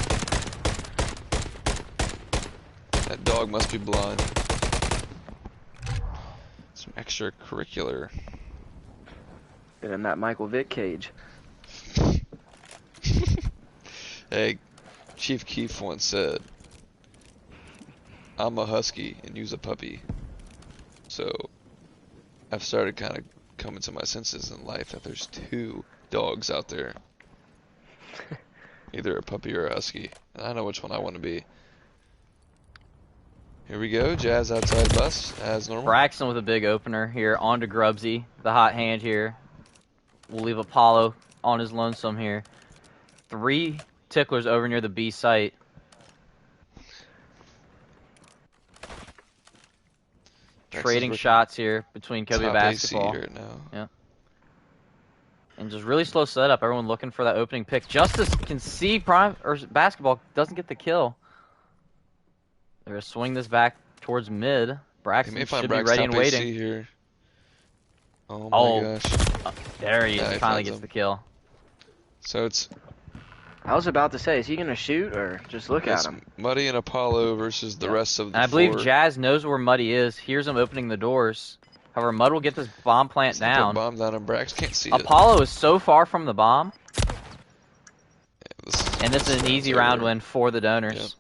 That dog must be blind. Some extracurricular. Been in that Michael Vick cage. Hey, Chief Keef once said, I'm a husky and you's a puppy. So, I've started kind of coming to my senses in life that there's 2 dogs out there. Either a puppy or a husky. And I know which one I want to be. Here we go, Jazz outside bus, as normal. Braxton with a big opener here onto Grubbsy. The hot hand here. We'll leave Apollo on his lonesome here. 3 ticklers over near the B site. Braxton's Trading working shots here between top KobeBasketball. AC right now. And just really slow setup. Everyone looking for that opening pick. Justice can see Prime or Basketball doesn't get the kill. They're gonna swing this back towards mid. He Braxton may find should be Brax ready top and AC waiting. here. Oh my Oh. gosh. There he is. Yeah, he Finally finds gets him. the kill. So it's I was about to say, is he gonna shoot or just look It's at him? Muddyyy and Apollo versus the rest of the And I believe four. Jazz knows where Muddyyy is, hears him opening the doors. However, Mudd will get this bomb plant Set that down. bomb down and Brax can't see it. Apollo is so far from the bomb, Yeah, and this is an easy round win for the donors.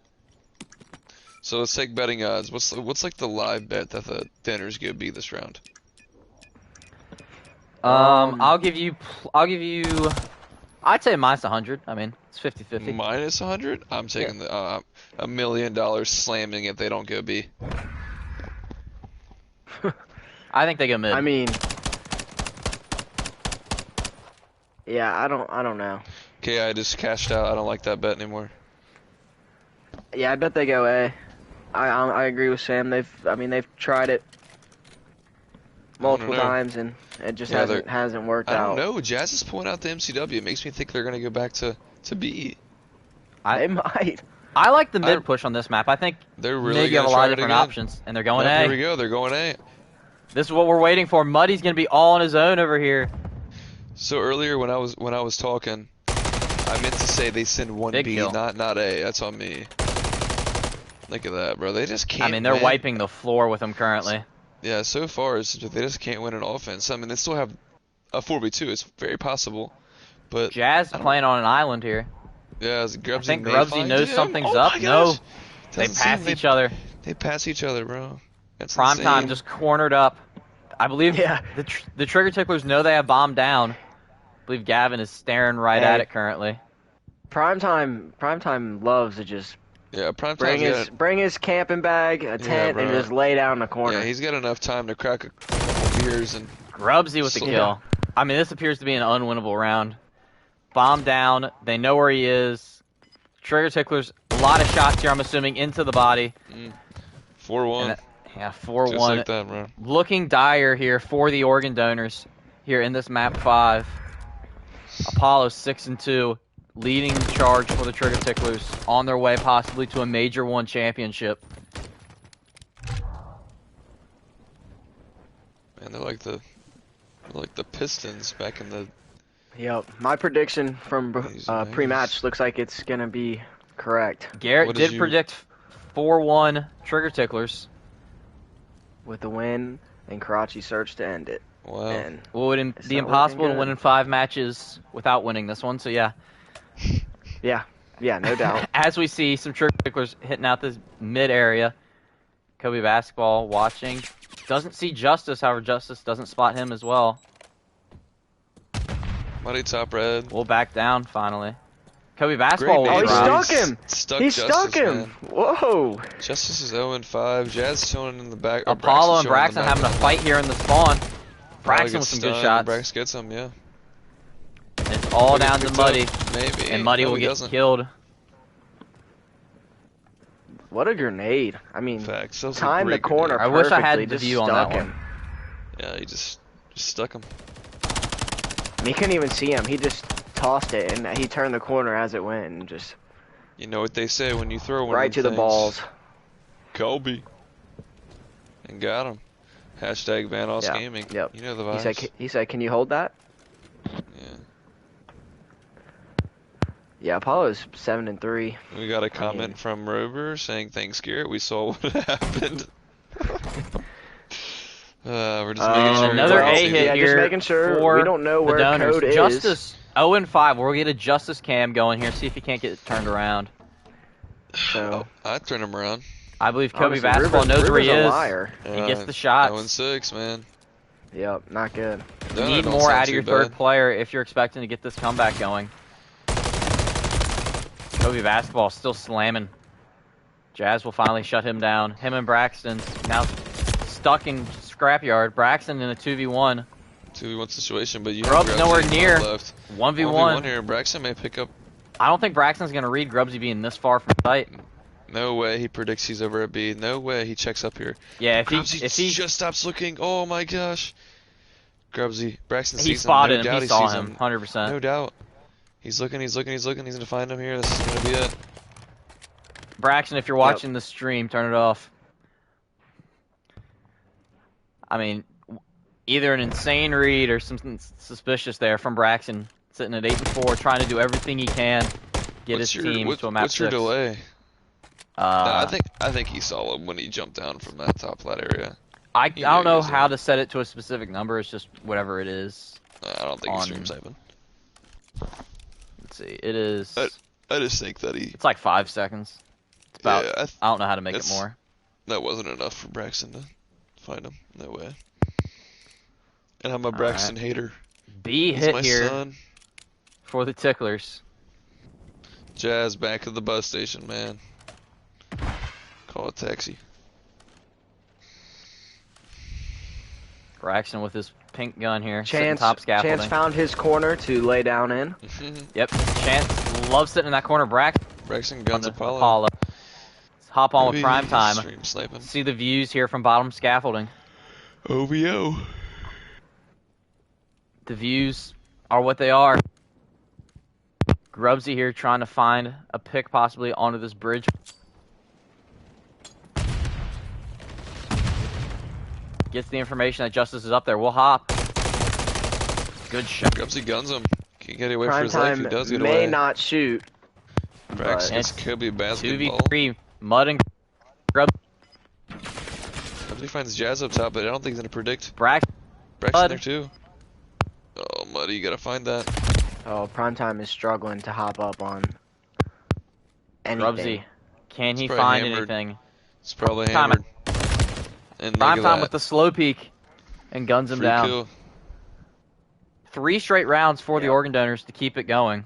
So let's take betting odds. What's like the live bet that the donors gonna be this round? I'll give you, I'd say minus 100. I mean, it's 50-50. Minus 100? I'm taking the $1 million slamming if they don't go B. I think they go mid. I mean, yeah, I don't know. Okay, I just cashed out. I don't like that bet anymore. Yeah, I bet they go A. I agree with Sam. They've tried it multiple know. times and it just Yeah, hasn't worked I out. don't know. Jazz is pulling out the MCW. It makes me think they're gonna go back to B. They might. I like the mid push on this map. I think They're really maybe you have a gonna lot try of it different again. options, and they're going Yep, A. Here we go. They're going A. This is what we're waiting for. Muddy's gonna be all on his own over here. So earlier when I was talking, I meant to say they send one Big B, kill. not A. That's on me. Look at that, bro. They just can't. I mean, they're win. wiping the floor with him currently. Yeah, so far they just can't win an offense. I mean, they still have a 4v2. It's very possible, but Jazz playing on an island here. yeah, is I Grubbsy think may Grubbsy find knows him? something's Oh up. my No, gosh. they Doesn't pass seem each other. They pass each other, bro. That's Primetime insane. just cornered up. I believe Yeah. the Trigger Ticklers know they have bomb down. I believe Gavin is staring right Hey. at it currently. Primetime loves to just Yeah, Primetime's bring his camping bag, a tent, and bro. just lay down in the corner. yeah, he's got enough time to crack a couple beers and Grubbsy with the kill. I mean, this appears to be an unwinnable round. Bomb down. They know where he is. Trigger Ticklers, a lot of shots here, I'm assuming, into the body. 4-1. Yeah, Just 4-1. like that, bro. Looking dire here for the Organ Donors here in this map 5. Apollo 6-2, leading the charge for the Trigger Ticklers on their way possibly to a Major 1 championship. Man, they're like the Pistons back in the. Yep. My prediction from pre-match looks like it's gonna be correct Garrett What did did you- predict 4-1 Trigger Ticklers. with the win and Karachi Search to end it. Wow. And Well, it would It's be not impossible to looking win good. in 5 matches without winning this one, so yeah. yeah, no doubt. As we see some Trigger Ticklers hitting out this mid area. KobeBasketball watching. Doesn't see Justice, however, Justice doesn't spot him as well. Muddy top red. We'll back down finally. KobeBasketball Great will Oh, he man. drop. stuck him. Stuck He Justice, stuck him. man. Whoa. Justice is 0-5. Jazz showing in the back. or Apollo and showing in Braxton the back having a of the fight net. here in the spawn. Apollo Braxton with gets some good stunned, shots. Brax gets him, yeah. It's all Maybe down to picks Muddy. up. Maybe. And Muddy No, will he get doesn't. killed. What a grenade. I mean, Facts. That was a time the great corner I grenade. wish I had perfectly, the just view on stuck that him. Yeah, he just stuck him. He couldn't even see him. He just tossed it, and he turned the corner as it went, and just You know what they say when you throw one right of to them the things. balls. Kobe. And got him. Hashtag Vanos Yeah, Gaming. yep. You know the vibes. He said, "Can you hold that?" Yeah. Yeah, Apollo's 7-3. We got a comment from Rover saying, "Thanks, Garrett. We saw what happened." We're just making sure. Another well, A hit yeah, here just making sure. for We don't know the where Donors. Code is. Justice 0-5. We'll get a Justice cam going here. See if he can't get it turned around. So I'd turn him around. I believe honestly, KobeBasketball knows where he Rivers a is. liar. He gets the shots. 0-6, man. Yep, not good. You No, need don't more sound out of too your bad. third player if you're expecting to get this comeback going. KobeBasketball still slamming. Jazz will finally shut him down. Him and Braxton now stuck in scrapyard. Braxton in a 2v1. 2v1 situation, but you Grubbs have nowhere Grubbsy near. left. 1v1. here. Braxton may pick up. I don't think Braxton's going to read Grubbsy being this far from sight. No way he predicts he's over at B. No way he checks up here. Yeah, Grubbsy if he just stops looking. Oh my gosh. Grubbsy. Braxton he sees spotted him. No him, doubt he saw sees him 100%. No doubt. He's looking. He's going to find him here. This is going to be it. Braxton, if you're watching the stream, turn it off. I mean, either an insane read or something suspicious there from Braxton, sitting at 8-4, trying to do everything he can get his team to a map What's your 6. delay? No, I think he saw him when he jumped down from that top flat area. I He don't knew he know was how in. to set it to a specific number. It's just whatever it is. I don't think he stream sniping. Let's see. It is. I just think that he. It's like 5 seconds. It's about. Yeah, I don't know how to make it that's- more. That wasn't enough for Braxton to find him. No way. And I'm a All Braxton right. hater. B He's hit my here son. for the Ticklers. Jazz back at the bus station, man. Call a taxi. Braxton with his pink gun here. sitting Chance, top scaffolding. Chance found his corner to lay down in. Yep. Chance loves sitting in that corner. Braxton Braxton guns Apollo. Let's hop on with Maybe prime he's time. Stream sniping. See the views here from bottom scaffolding. OVO. The views are what they are. Grubbsy here trying to find a pick possibly onto this bridge. Gets the information that Justice is up there. We'll hop. Good shot. Grubbsy guns him. Can't get away for his life. He Primetime does get may away. not shoot. Brax but- gets KobeBasketball. 2v3. Mud and Grubbsy. He finds Jazz up top, but I don't think he's gonna predict. Brax. Braxton Mud. there too. Oh, Muddy, you gotta find that. Oh, Primetime is struggling to hop up on anything. Grubbsy. Can he It's probably find hammered. anything? It's probably Time. hammered. And look Prime at time that. with the slow peek and guns him Free down. kill. 3 straight rounds for the Yep. Organ Donors to keep it going.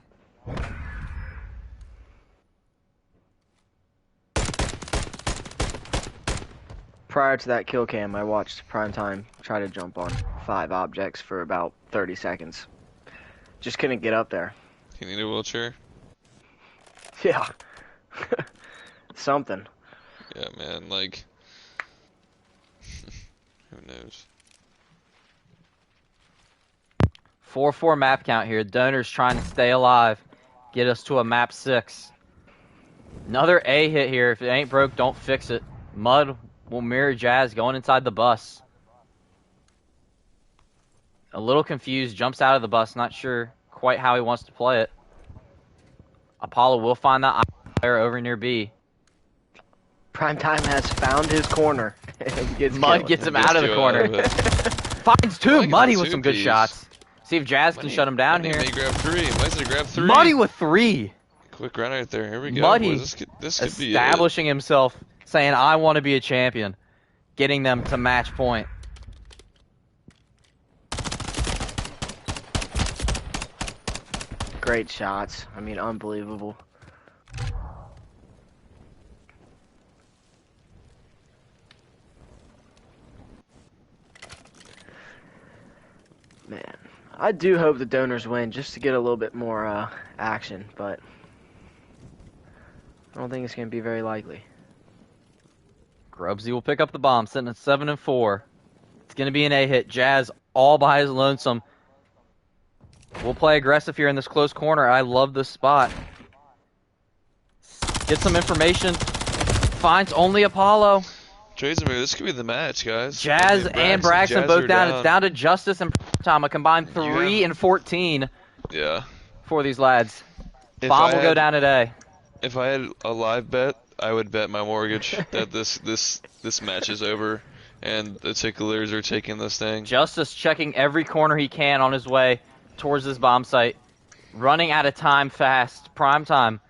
Prior to that kill cam, I watched Primetime try to jump on 5 objects for about 30 seconds. Just couldn't get up there. You need a wheelchair? Yeah. Something. Yeah, man, like... Who knows? 4-4 map count here. Donors trying to stay alive. Get us to a map 6. Another A hit here. If it ain't broke, don't fix it. Mud will mirror Jazz going inside the bus. A little confused. Jumps out of the bus. Not sure quite how he wants to play it. Apollo will find that player over near B. Primetime has found his corner. And gets Mud killed. gets him out of the corner. Finds 2. Muddy Muddy got with some good 2-piece. shots. See if Jazz can Muddy- shut him down Muddy here. may grab 3. Muddy's gonna grab 3. Muddy with 3. Quick run right there. Here we go. Muddy boys. This could be it. establishing himself, saying, I want to be a champion. Getting them to match point. Great shots. I mean, unbelievable. Man, I do hope the Donors win just to get a little bit more action, but I don't think it's going to be very likely. Grubbsy will pick up the bomb, sitting at 7 and 4. It's going to be an A hit. Jazz all by his lonesome. We'll play aggressive here in this close corner. I love this spot. Get some information. Finds only Apollo. Tracer move. This could be the match, guys. Jazz I mean, and Brax Braxton Jazz both are down. It's down to Justice and time. A combined 3 and 14 Yeah. for these lads. If Bomb I will go had- down today. If I had a live bet, I would bet my mortgage that this match is over and the Ticklers are taking this thing. Justice checking every corner he can on his way towards this bomb site. Running out of time fast. Prime time.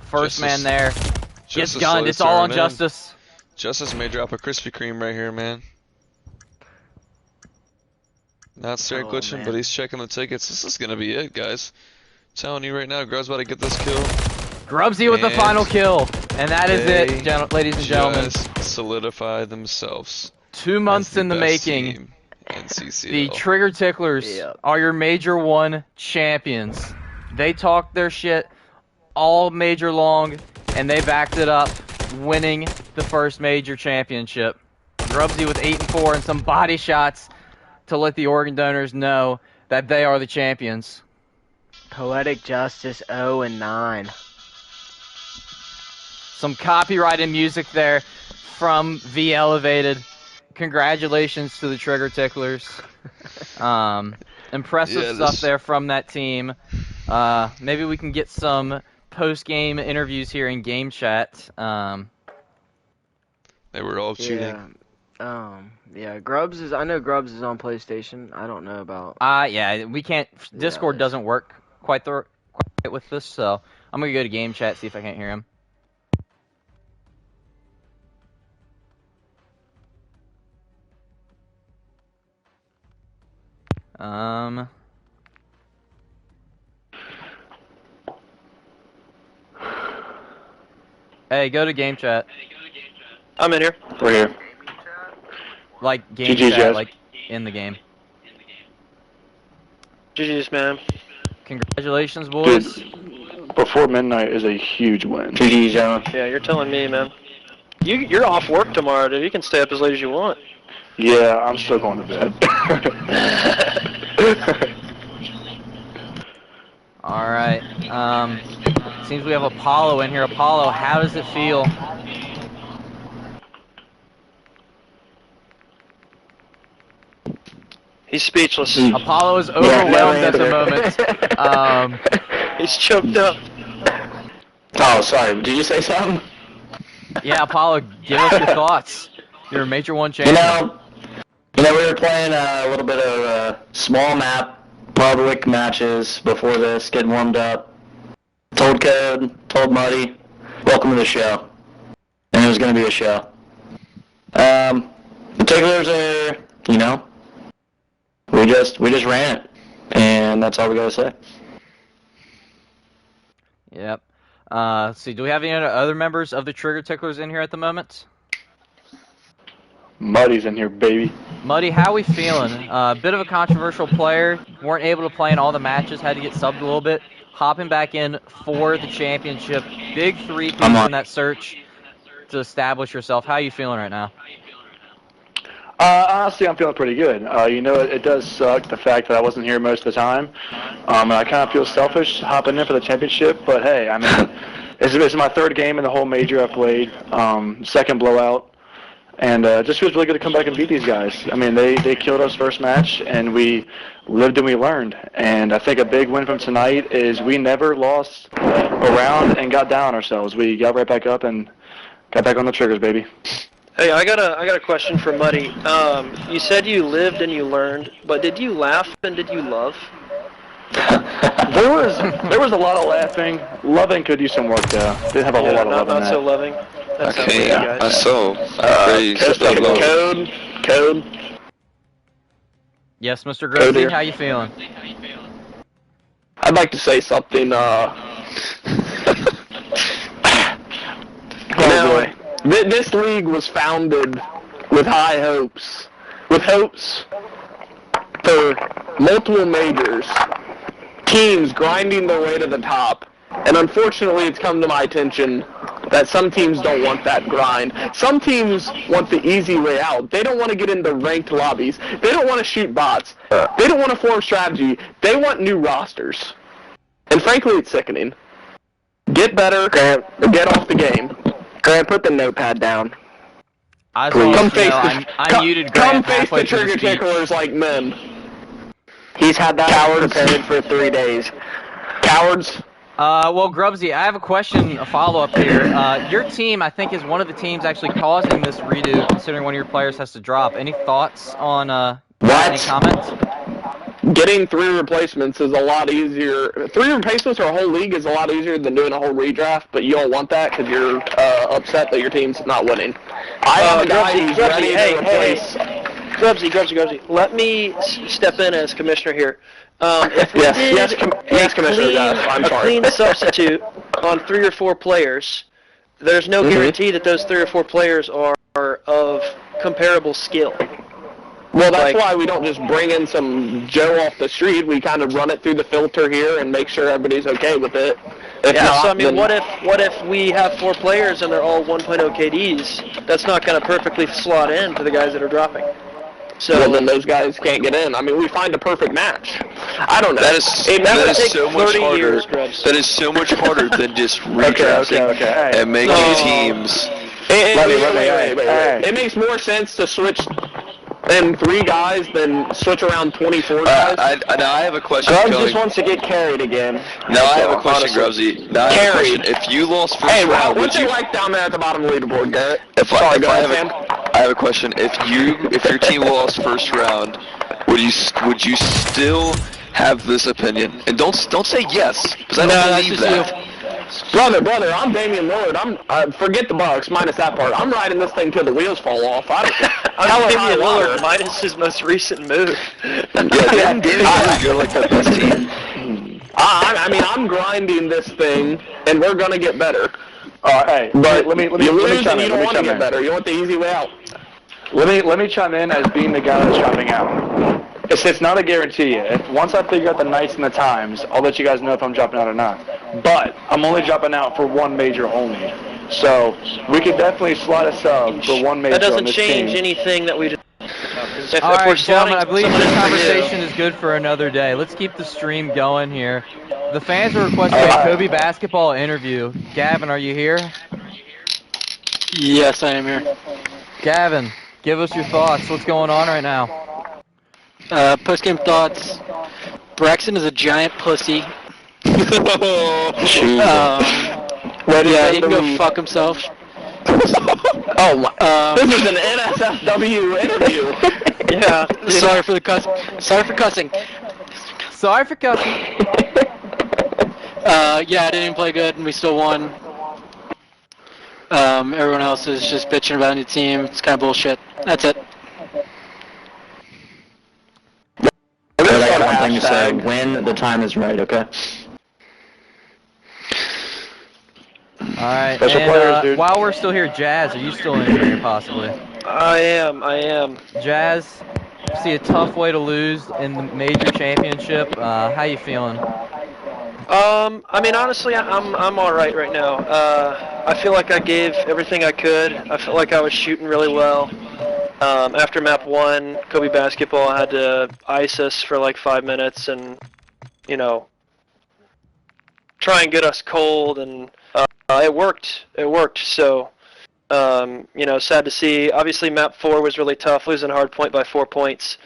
First Justice- man there. Gets Justice gunned. slows It's all on turn in. Justice. Justice may drop a Krispy Kreme right here, man. Not straight Oh, glitching, man. but he's checking the tickets. This is gonna be it, guys. Telling you right now, Grubb's about to get this kill. Grubbsy with the And final kill. And that is they it, ladies and gentlemen. Just solidify themselves. 2 months as the in the best making. team in CCL. The Trigger Ticklers Yep. are your Major 1 champions. They talked their shit all Major long, and they backed it up, winning the first Major championship. Grubbsy with 8 and 4 and some body shots to let the Organ Donors know that they are the champions. Poetic Justice 0 and 9. Some copyrighted music there from V Elevated. Congratulations to the Trigger Ticklers. Impressive Yeah, stuff this- there from that team. Maybe we can get some post-game interviews here in game chat. They were all cheating. Yeah. Grubbs is. I know Grubbs is on PlayStation. I don't know about. Yeah, we can't. Discord doesn't work quite with this, so I'm gonna go to game chat, see if I can't hear him. Hey, go to game chat. I'm in here. We're here. Like game GG's, chat, guys. like in the game. GG's, man. Congratulations, boys. Dude, before midnight is a huge win. GG, John. Yeah, you're telling me, man. You're off work tomorrow, dude. You can stay up as late as you want. Yeah, I'm still going to bed. All right. Seems we have Apollo in here. Apollo, how does it feel? He's speechless. Apollo is overwhelmed at the moment. He's choked up. Oh, sorry. Did you say something? Yeah, Apollo, give us your thoughts. You're a Major 1 champion. We were playing a little bit of small map, public matches before this, getting warmed up. Told Code, told Muddyyy, welcome to the show. And it was going to be a show. The Ticklers are, we just ran it. And that's all we got to say. Yep. Let's see, do we have any other members of the Trigger Ticklers in here at the moment? Muddy's in here, baby. Muddyyy, how we feeling? Bit of a controversial player. Weren't able to play in all the matches. Had to get subbed a little bit. Hopping back in for the championship. Big three-piece in that search to establish yourself. How are you feeling right now? Honestly, I'm feeling pretty good. It does suck, the fact that I wasn't here most of the time. And I kind of feel selfish hopping in for the championship. But, hey, I mean, this is my third game in the whole major I've played. Second blowout. And just feels really good to come back and beat these guys. I mean, they killed us first match, and we lived and we learned. And I think a big win from tonight is we never lost a round and got down on ourselves. We got right back up and got back on the triggers, baby. Hey, I got a question for Muddyyy. You said you lived and you learned, but did you laugh and did you love? There was a lot of laughing. Loving could use some work though. Didn't have a whole lot of loving. Not so loving. That's Okay, guys. Code. Yes, Mr. Grubbsy, here. how you feeling? I'd like to say something. This league was founded with high hopes, for multiple majors, teams grinding their way to the top, and unfortunately it's come to my attention that some teams don't want that grind. Some teams want the easy way out. They don't want to get into ranked lobbies. They don't want to shoot bots. They don't want to form strategy. They want new rosters. And frankly, it's sickening. Get better, Grant. Get off the game. Grant, put the notepad down. I muted Come Grant face halfway the through trigger speech. ticklers like men. He's had that prepared for 3 days. Cowards. Well, Grubbsy, I have a question, a follow-up here. Your team, I think, is one of the teams actually causing this redo, considering one of your players has to drop. Any thoughts on any comments? Getting 3 replacements is a lot easier. 3 replacements for a whole league is a lot easier than doing a whole redraft, but you don't want that because you're upset that your team's not winning. I have a guy who's ready to replace. Grubbsy, let me step in as commissioner here. If we Yes, Commissioner. I'm sorry. clean substitute on 3 or 4 players, there's no guarantee that those 3 or 4 players are of comparable skill. Well, that's why we don't just bring in some Joe off the street. We kind of run it through the filter here and make sure everybody's okay with it. So I mean, what if we have 4 players and they're all 1.0 KDs? That's not going to perfectly slot in to the guys that are dropping. So well, then those guys can't get in. I mean, we find a perfect match. I don't know. That is so much harder. Years, Grubbs. That is so much harder than just redrafting and making teams. Wait. It makes more sense to switch. and 3 guys, then switch around 24 guys. Now I have a question. Grubbs just wants to get carried again. Now I have a question, Grubbsy. Now I have a question. If you lost first round, what's it like down there at the bottom of the leaderboard, Garrett? I have a question. If your team lost first round, would you still have this opinion? And don't say yes, because I don't believe that. Brother, I'm Damian Lillard. Forget the Bucks, minus that part. I'm riding this thing till the wheels fall off. I'm Damian Lillard minus his most recent move. Damian Lillard, you're like the best team. I mean, I'm grinding this thing, and we're gonna get better. Hey, but let me chime in. You don't want to get better. You want the easy way out. Let me chime in as being the guy that's dropping out. It's not a guarantee. Once I figure out the nights and the times, I'll let you guys know if I'm dropping out or not. But I'm only dropping out for 1 major only. So we could definitely slot a sub for 1 major. That doesn't on this change team. anything that we. All right, gentlemen, I believe this conversation is good for another day. Let's keep the stream going here. The fans are requesting a KobeBasketball interview. Gavin, are you here? Yes, I am here. Gavin, give us your thoughts. What's going on right now? Post-game thoughts. Braxton is a giant pussy. Yeah, he can go fuck himself. This is an NSFW interview. Yeah. Sorry for cussing. Yeah, I didn't even play good, and we still won. Everyone else is just bitching about a new team. It's kind of bullshit. That's it. I got one thing to say. When the time is right, okay? Alright, and while we're still here, Jazz, are you still in here possibly? I am. Jazz, see a tough way to lose in the major championship. How you feeling? I mean, honestly, I'm all right now. I feel like I gave everything I could. I felt like I was shooting really well. After map 1, KobeBasketball, I had to ice us for like 5 minutes and, try and get us cold, and it worked. So, sad to see. Obviously, map 4 was really tough, losing hard point by 4 points.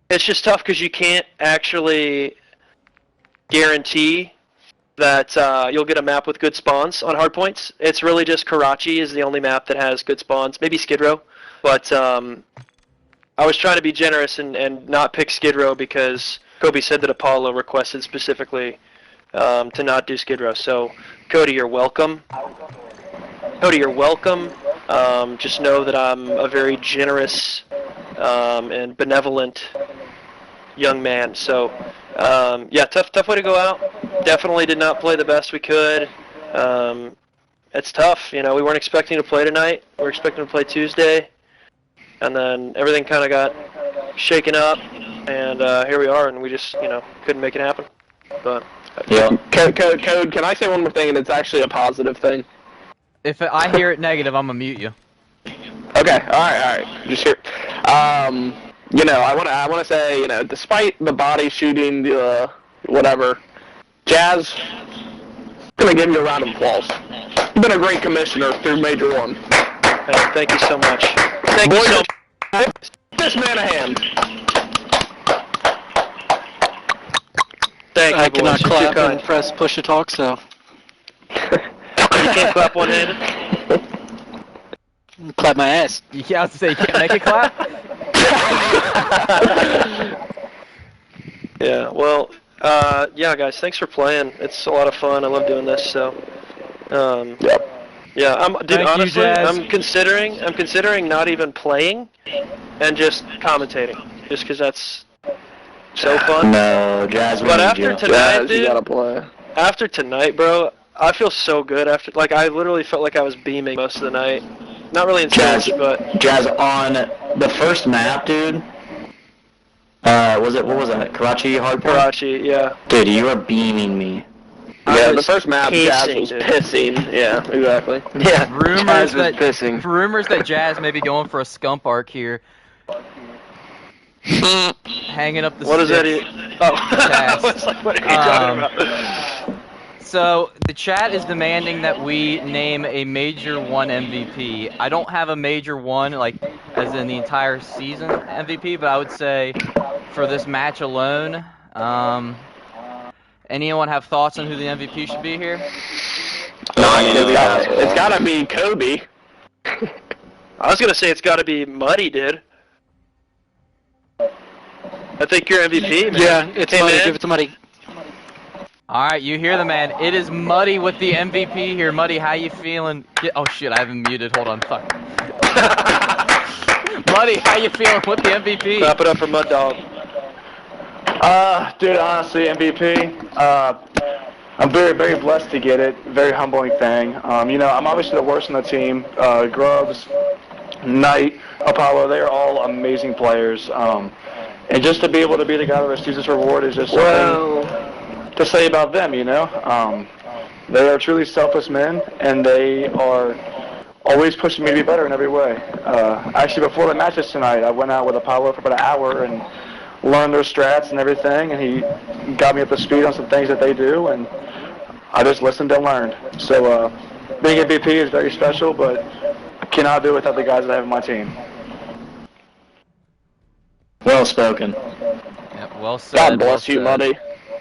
It's just tough because you can't actually guarantee that you'll get a map with good spawns on hard points. It's really just Karachi is the only map that has good spawns, maybe Skid Row. But I was trying to be generous and not pick Skid Row because Kobe said that Apollo requested specifically to not do Skid Row. So, Cody, you're welcome. Just know that I'm a very generous and benevolent young man. So, tough way to go out. Definitely did not play the best we could. It's tough. We weren't expecting to play tonight. We were expecting to play Tuesday. And then everything kind of got shaken up, and here we are, and we just, couldn't make it happen. But Code, can I say one more thing, and it's actually a positive thing? If I hear it negative, I'm gonna mute you. Okay, all right. Just here. I want to say, despite the body shooting, whatever, Jazz, I'm gonna give you a round of applause. You've been a great commissioner through Major 1. Thank you so much. Thank you so much. This man a hand. Thank you, I cannot boys. clap and press push to talk, so. You can't clap one-handed? Clap my ass. Yeah, I was to say, you can't make it clap? Yeah, well, guys, thanks for playing. It's a lot of fun. I love doing this, so. Yeah, honestly, I'm considering not even playing and just commentating, just because that's so fun. No, Jazz. But after tonight, dude, you gotta play. After tonight, bro, I feel so good. I literally felt like I was beaming most of the night. Not really in Spanish, but Jazz on the first map, dude. What was that? Karachi hardcore? Karachi, yeah. Dude, you are beaming me. Yeah, the first map, Jazz was dude. pissing. Yeah, exactly. Yeah, rumors that Jazz may be going for a scump arc here. Hanging up the What is that? Oh, I was like, what are you talking about? So the chat is demanding that we name a Major 1 MVP. I don't have a Major 1, like, as in the entire season MVP, but I would say for this match alone, anyone have thoughts on who the MVP should be here? It's gotta be Kobe. I was gonna say it's gotta be Muddyyy, dude. I think you're MVP, man. Yeah, it's Muddyyy. Man. Give it to Muddyyy. All right, you hear the man. It is Muddyyy with the MVP here. Muddyyy, how you feeling? Oh shit, I haven't muted. Hold on, fuck. Muddyyy, how you feeling with the MVP? Clap it up for Mud Dog. Dude, honestly, MVP. I'm very, very blessed to get it. Very humbling thing. You know, I'm obviously the worst on the team. Grubbs, Knight, Apollo, they are all amazing players. And just to be able to be the guy that receives this reward is just something to say about them, you know. They are truly selfless men, and they are always pushing me to be better in every way. Actually, before the matches tonight, I went out with Apollo for about an hour and learned their strats and everything, and he got me up to speed on some things that they do, and I just listened and learned. So being MVP is very special, but I cannot do it without the guys that I have on my team. Well spoken. Yep, well said. God bless well you, said. Muddyyy.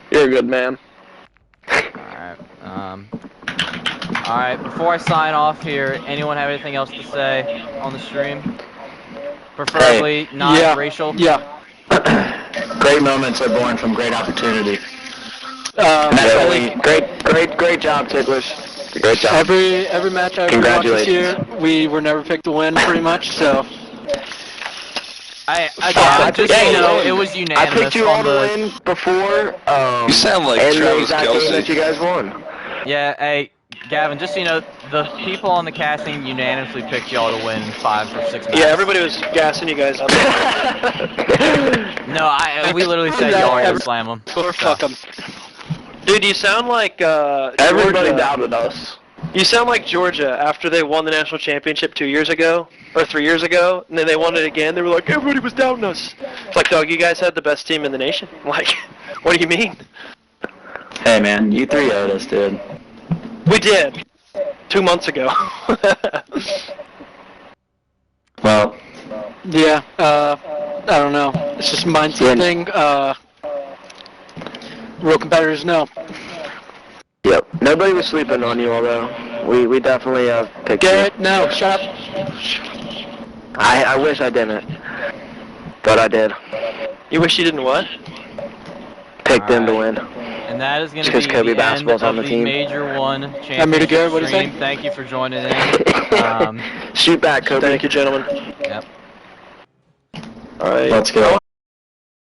You're a good man. Alright, before I sign off here, anyone have anything else to say on the stream? Preferably not racial? Yeah. Great moments are born from great opportunity. Great job, Ticklers. Great job. Every match I ever watched this year, we were never picked to win, pretty much. So. Just so you know, it was unanimous. I picked you all to win before. You sound like Travis Kelce. That you guys won. Yeah, hey, Gavin, just so you know, the people on the casting unanimously picked y'all to win 5 or 6 matches. Yeah, everybody was gassing you guys up. No, we literally said y'all were gonna slam them. Or fuck them. Dude, you sound like Everybody Georgia. doubted us. You sound like Georgia after they won the national championship 2 years ago, or 3 years ago, and then they won it again. They were like, everybody was doubting us. It's like, dog, you guys had the best team in the nation. Like, what do you mean? Hey man, you 3 owed us, dude. We did. 2 months ago. Well, yeah, I don't know. It's just a mindset thing. Real competitors know. Yep. Nobody was sleeping on you, although we definitely picked Garrett, you. no, shut up. I wish I didn't, but I did. You wish you didn't what? Pick them to win. And that is going to be Just 'cause the end KobeBasketball's of on the team. Major 1 I'm here to championship Garrett, what is stream. that? Thank you for joining in. Shoot back, Kobe. Thank you, gentlemen. Yep. All right. let's go.